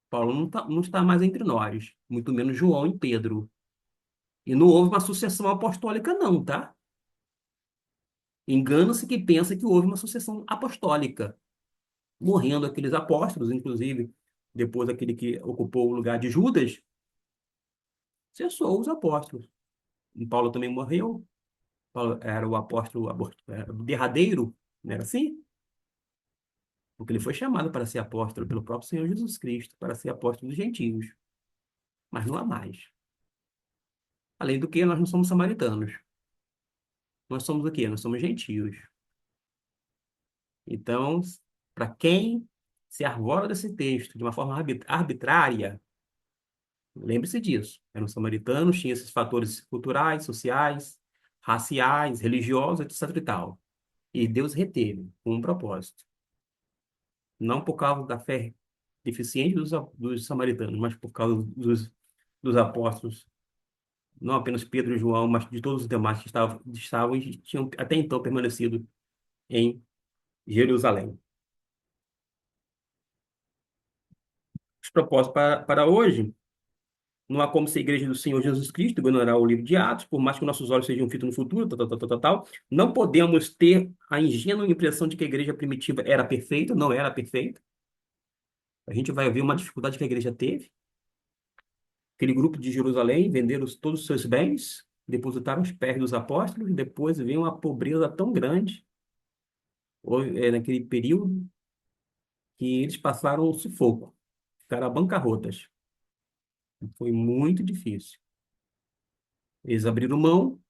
Paulo não está mais entre nós, muito menos João e Pedro. E não houve uma sucessão apostólica, não, tá? Engana-se que pensa que houve uma sucessão apostólica, morrendo aqueles apóstolos, inclusive, depois aquele que ocupou o lugar de Judas, cessou os apóstolos. E Paulo também morreu. Paulo era o apóstolo derradeiro, não era assim? Porque ele foi chamado para ser apóstolo pelo próprio Senhor Jesus Cristo, para ser apóstolo dos gentios. Mas não há mais. Além do que, nós não somos samaritanos. Nós somos o quê? Nós somos gentios. Então, para quem se arvora desse texto de uma forma arbitrária, lembre-se disso. Eram samaritanos, tinha esses fatores culturais, sociais, raciais, religiosos, etc. e tal. E Deus reteve com um propósito. Não por causa da fé deficiente dos samaritanos, mas por causa dos apóstolos, não apenas Pedro e João, mas de todos os demais que estavam e tinham até então permanecido em Jerusalém. Os propósitos para hoje Não há como ser igreja do Senhor Jesus Cristo, ignorar o livro de Atos, por mais que nossos olhos sejam fitos no futuro, tal, tal, tal, tal, tal. Não podemos ter a ingênua impressão de que a igreja primitiva era perfeita, não era perfeita. A gente vai ver uma dificuldade que a igreja teve. Aquele grupo de Jerusalém venderam todos os seus bens, depositaram os pés dos apóstolos, e depois veio uma pobreza tão grande, naquele período, que eles passaram um sufoco, ficaram bancarrotas. Foi muito difícil. Eles abriram mão,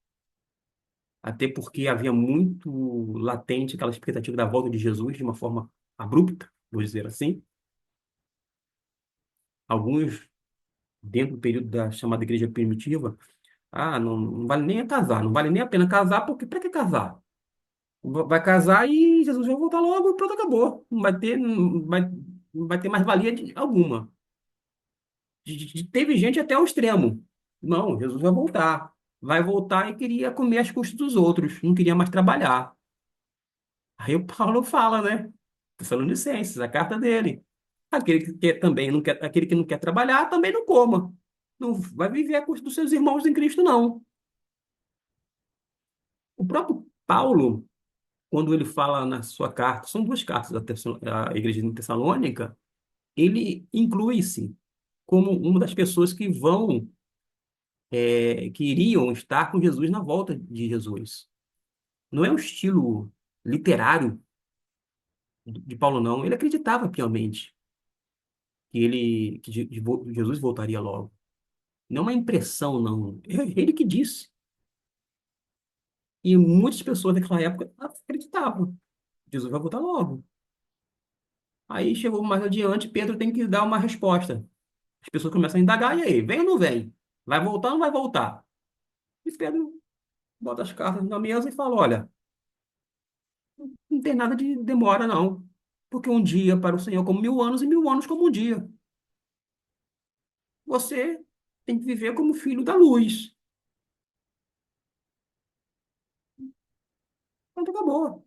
até porque havia muito latente aquela expectativa da volta de Jesus de uma forma abrupta, vou dizer assim. Alguns, dentro do período da chamada igreja primitiva, não vale nem a casar, não vale nem a pena casar, porque para que casar? Vai casar e Jesus vai voltar logo e pronto, acabou. Não vai ter mais valia alguma. Teve gente até ao extremo. Não, Jesus vai voltar. Vai voltar e queria comer às custas dos outros, não queria mais trabalhar. Aí o Paulo fala, né? Tessalonicenses, a carta dele. Aquele que não quer trabalhar, também não coma. Não vai viver à custa dos seus irmãos em Cristo, não. O próprio Paulo, quando ele fala na sua carta, são duas cartas da igreja de Tessalônica, ele inclui-se como uma das pessoas que iriam estar com Jesus na volta de Jesus. Não é um estilo literário de Paulo, não. Ele acreditava piamente que Jesus voltaria logo. Não é uma impressão, não. É ele que disse. E muitas pessoas naquela época acreditavam. Jesus vai voltar logo. Aí chegou mais adiante, Pedro tem que dar uma resposta. As pessoas começam a indagar, e aí, vem ou não vem? Vai voltar ou não vai voltar? E Pedro bota as cartas na mesa e fala, olha, não tem nada de demora, não. Porque um dia para o Senhor como 1.000 anos e 1.000 anos como um dia. Você tem que viver como filho da luz. Pronto, acabou.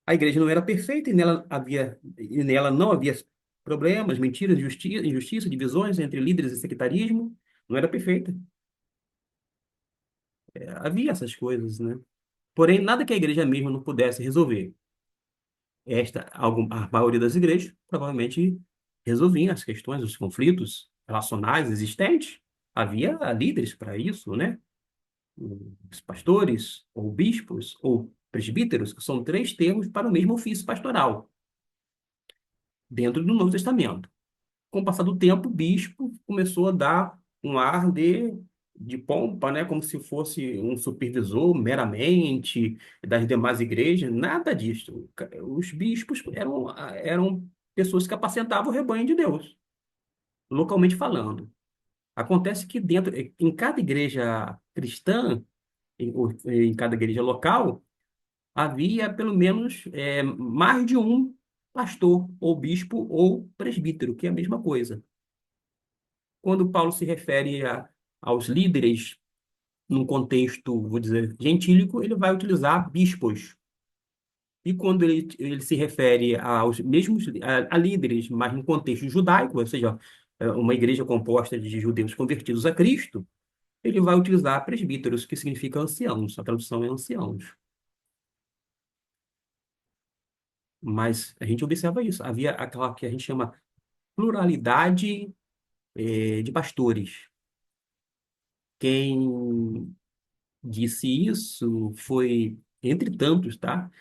A igreja não era perfeita e nela não havia problemas, mentiras, injustiça, divisões entre líderes e sectarismo. Não era perfeita. Havia essas coisas, né? Porém, nada que a igreja mesma não pudesse resolver. A maioria das igrejas provavelmente resolvia as questões, os conflitos relacionais existentes. Havia líderes para isso, né? Os pastores, ou bispos, ou presbíteros, que são três termos para o mesmo ofício pastoral, dentro do Novo Testamento. Com o passar do tempo, o bispo começou a dar um ar de pompa, né? Como se fosse um supervisor meramente das demais igrejas. Nada disso. Os bispos eram pessoas que apacentavam o rebanho de Deus, localmente falando. Acontece que em cada igreja cristã, em cada igreja local, havia pelo menos mais de um pastor, ou bispo, ou presbítero, que é a mesma coisa. Quando Paulo se refere aos líderes num contexto, vou dizer, gentílico, ele vai utilizar bispos. E quando ele se refere aos mesmos a líderes, mas no contexto judaico, ou seja, uma igreja composta de judeus convertidos a Cristo, ele vai utilizar presbíteros, que significa anciãos. A tradução é anciãos. Mas a gente observa isso. Havia aquela que a gente chama pluralidade, de pastores. Quem disse isso foi, entre tantos, tá?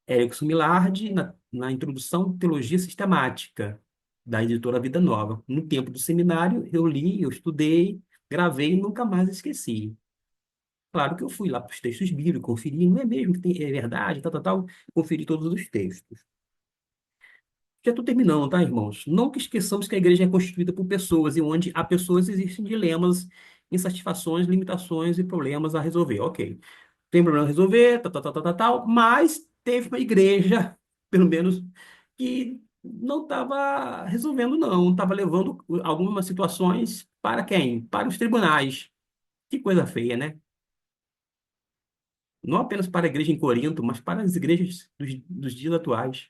Erickson Millardi, na introdução de Teologia Sistemática, da editora Vida Nova. No tempo do seminário, eu li, eu estudei, gravei e nunca mais esqueci. Claro que eu fui lá para os textos bíblicos, conferi, não é mesmo que é verdade, tal, tal, tal, conferi todos os textos. Já estou terminando, tá, irmãos? Não que esqueçamos que a igreja é constituída por pessoas e onde há pessoas existem dilemas, insatisfações, limitações e problemas a resolver. Ok. Tem problema a resolver, tal, tal, tal, tal, tal, tal, mas teve uma igreja, pelo menos, que não estava resolvendo, não. Estava levando algumas situações para quem? Para os tribunais. Que coisa feia, né? Não apenas para a igreja em Corinto, mas para as igrejas dos dias atuais.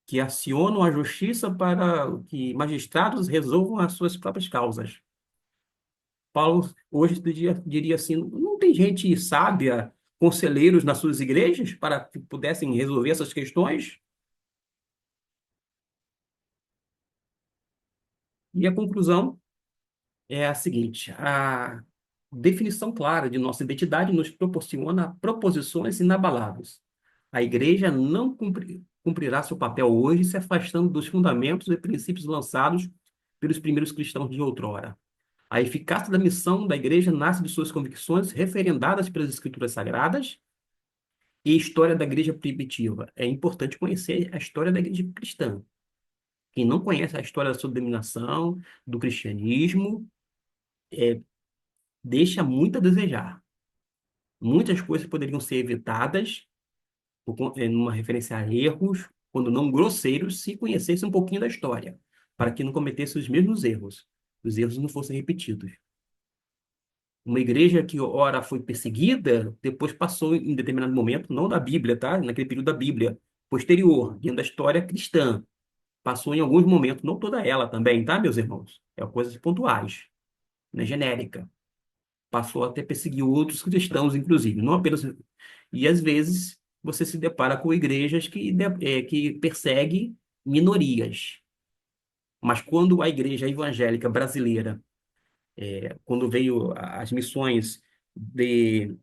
que acionam a justiça para que magistrados resolvam as suas próprias causas. Paulo hoje diria assim: não tem gente sábia, conselheiros nas suas igrejas para que pudessem resolver essas questões? E a conclusão é a seguinte: a definição clara de nossa identidade nos proporciona proposições inabaláveis. A igreja não cumprirá seu papel hoje se afastando dos fundamentos e princípios lançados pelos primeiros cristãos de outrora. A eficácia da missão da igreja nasce de suas convicções referendadas pelas escrituras sagradas e história da igreja primitiva. É importante conhecer a história da igreja cristã. Quem não conhece a história da sua denominação, do cristianismo, deixa muito a desejar. Muitas coisas poderiam ser evitadas numa referência a erros, quando não grosseiros, se conhecesse um pouquinho da história, para que não cometesse os mesmos erros, os erros não fossem repetidos. Uma igreja que ora foi perseguida, depois passou em determinado momento, não da Bíblia, tá? Naquele período da Bíblia, posterior, dentro da história cristã, passou em alguns momentos, não toda ela também, tá, meus irmãos? É coisas pontuais, né? Genérica. Passou até perseguir outros cristãos, inclusive, não apenas. E às vezes você se depara com igrejas que perseguem minorias. Mas quando a igreja evangélica brasileira, quando veio as missões de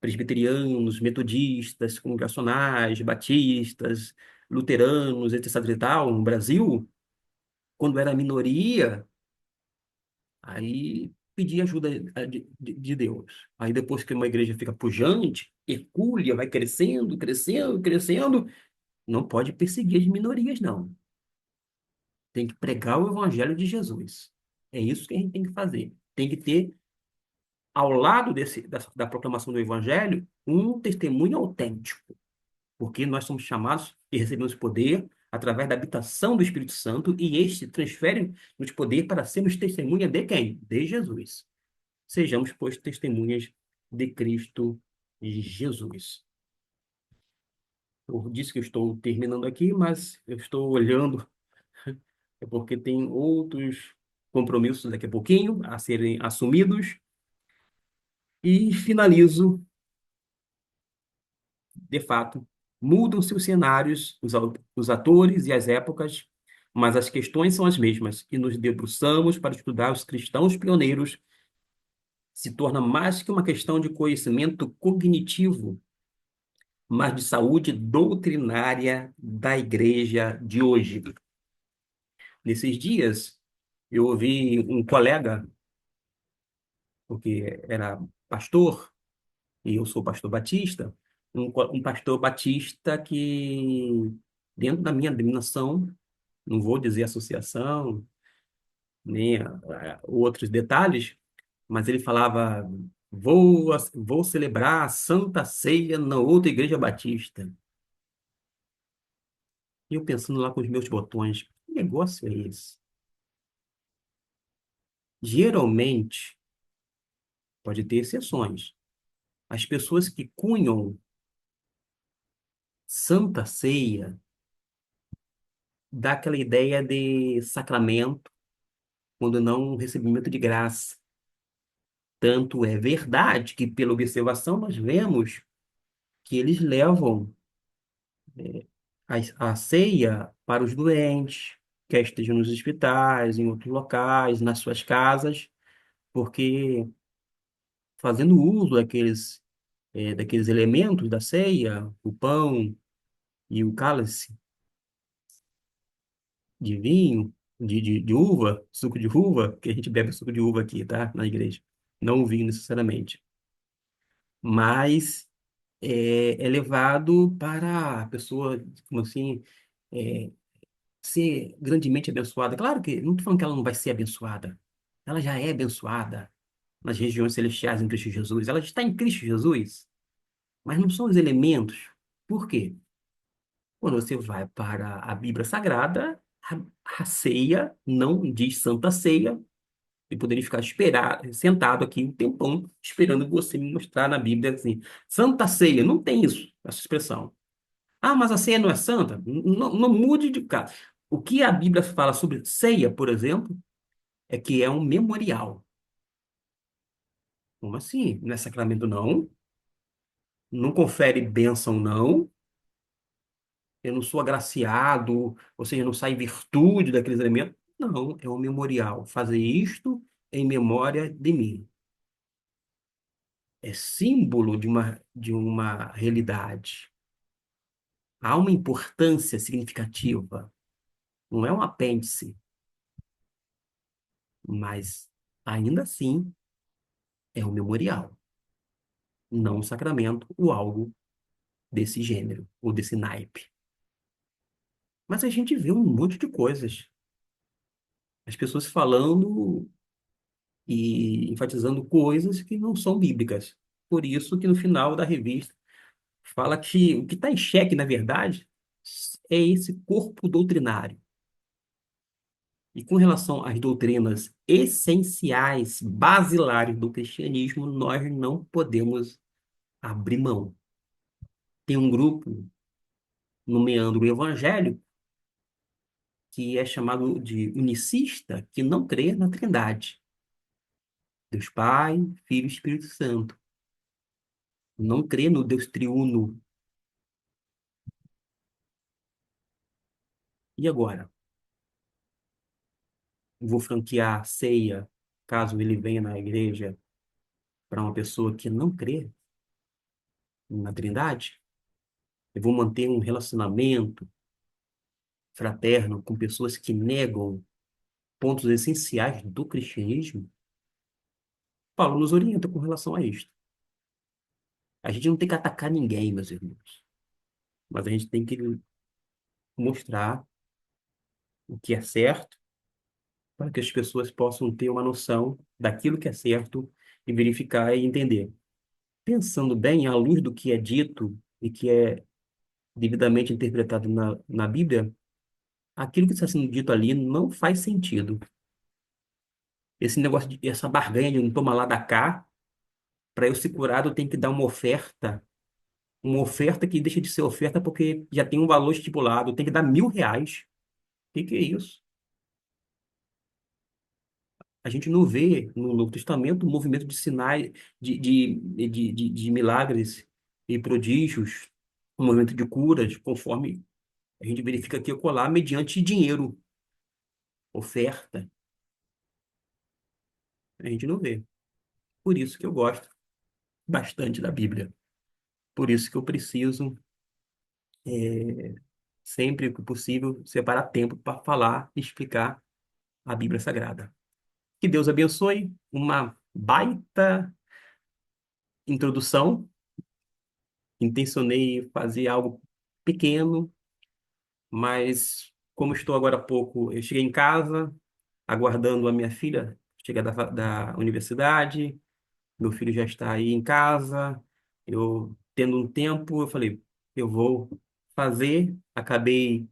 presbiterianos, metodistas, congregacionais, batistas, luteranos, etc. e tal, no Brasil, quando era minoria, aí pedia ajuda de Deus. Aí depois que uma igreja fica pujante, hercúlea, vai crescendo, crescendo, crescendo, não pode perseguir as minorias, não. Tem que pregar o evangelho de Jesus. É isso que a gente tem que fazer. Tem que ter, ao lado da proclamação do evangelho, um testemunho autêntico, porque nós somos chamados e recebemos poder através da habitação do Espírito Santo e este transfere-nos poder para sermos testemunha de quem? De Jesus. Sejamos, pois, testemunhas de Cristo Jesus. Eu disse que eu estou terminando aqui, mas eu estou olhando, é porque tem outros compromissos daqui a pouquinho a serem assumidos. E finalizo, de fato, mudam-se os cenários, os atores e as épocas, mas as questões são as mesmas, e nos debruçamos para estudar os cristãos pioneiros. Se torna mais que uma questão de conhecimento cognitivo, mas de saúde doutrinária da igreja de hoje. Nesses dias, eu ouvi um colega, porque era pastor, e eu sou pastor batista, um pastor batista que, dentro da minha denominação, não vou dizer associação, nem outros detalhes, mas ele falava: vou celebrar a Santa Ceia na outra igreja batista. E eu pensando lá com os meus botões, que negócio é esse? Geralmente, pode ter exceções, as pessoas que cunham Santa Ceia dá aquela ideia de sacramento, quando não um recebimento de graça. Tanto é verdade que, pela observação, nós vemos que eles levam a ceia para os doentes, quer estejam nos hospitais, em outros locais, nas suas casas, porque fazendo uso daqueles elementos da ceia, o pão e o cálice de vinho, de uva, suco de uva, que a gente bebe suco de uva aqui, tá? Na igreja. Não o vinho necessariamente. Mas é levado para a pessoa, como assim, é, ser grandemente abençoada. Claro que não estou falando que ela não vai ser abençoada. Ela já é abençoada nas regiões celestiais em Cristo Jesus. Ela está em Cristo Jesus, mas não são os elementos. Por quê? Quando você vai para a Bíblia Sagrada, a ceia não diz Santa Ceia. Eu poderia ficar sentado aqui um tempão esperando você me mostrar na Bíblia assim, Santa Ceia. Não tem isso, essa expressão. Ah, mas a ceia não é santa? Não, não mude de caso. O que a Bíblia fala sobre ceia, por exemplo, é que é um memorial. Como assim? Não é sacramento, não? Não confere bênção, não? Eu não sou agraciado, ou seja, não sai virtude daqueles elementos? Não, é um memorial. Fazer isto em memória de mim. É símbolo de uma realidade. Há uma importância significativa. Não é um apêndice, mas ainda assim é um memorial, não um sacramento ou algo desse gênero ou desse naipe. Mas a gente vê um monte de coisas. As pessoas falando e enfatizando coisas que não são bíblicas. Por isso que no final da revista fala que o que está em xeque, na verdade, é esse corpo doutrinário. E com relação às doutrinas essenciais, basilares do cristianismo, nós não podemos abrir mão. Tem um grupo no meandro evangélico que é chamado de unicista, que não crê na Trindade. Deus Pai, Filho e Espírito Santo. Não crê no Deus triuno. E agora? Vou franquear ceia, caso ele venha na igreja, para uma pessoa que não crê na Trindade? Eu vou manter um relacionamento fraterno com pessoas que negam pontos essenciais do cristianismo? Paulo nos orienta com relação a isto. A gente não tem que atacar ninguém, meus irmãos, mas a gente tem que mostrar o que é certo para que as pessoas possam ter uma noção daquilo que é certo e verificar e entender. Pensando bem, à luz do que é dito e que é devidamente interpretado na Bíblia, aquilo que está sendo dito ali não faz sentido. Esse negócio, essa barganha de um toma lá da cá, para eu ser curado, eu tenho que dar uma oferta que deixa de ser oferta porque já tem um valor estipulado, tem que dar R$ 1.000. O que é isso? A gente não vê no Novo Testamento um movimento de sinais, de milagres e prodígios, um movimento de curas, conforme a gente verifica aqui e acolá, mediante dinheiro, oferta. A gente não vê. Por isso que eu gosto bastante da Bíblia. Por isso que eu preciso, sempre que possível, separar tempo para falar e explicar a Bíblia Sagrada. Que Deus abençoe. Uma baita introdução. Intencionei fazer algo pequeno, mas como estou agora há pouco, eu cheguei em casa, aguardando a minha filha chegar da universidade, meu filho já está aí em casa, eu tendo um tempo, eu falei, eu vou fazer, acabei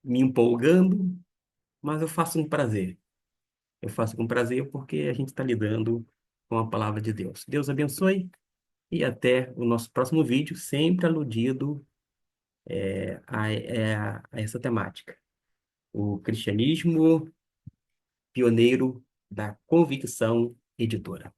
me empolgando, mas eu faço com prazer. Eu faço com prazer porque a gente está lidando com a palavra de Deus. Deus abençoe e até o nosso próximo vídeo, sempre aludido a essa temática. O cristianismo pioneiro da convicção editora.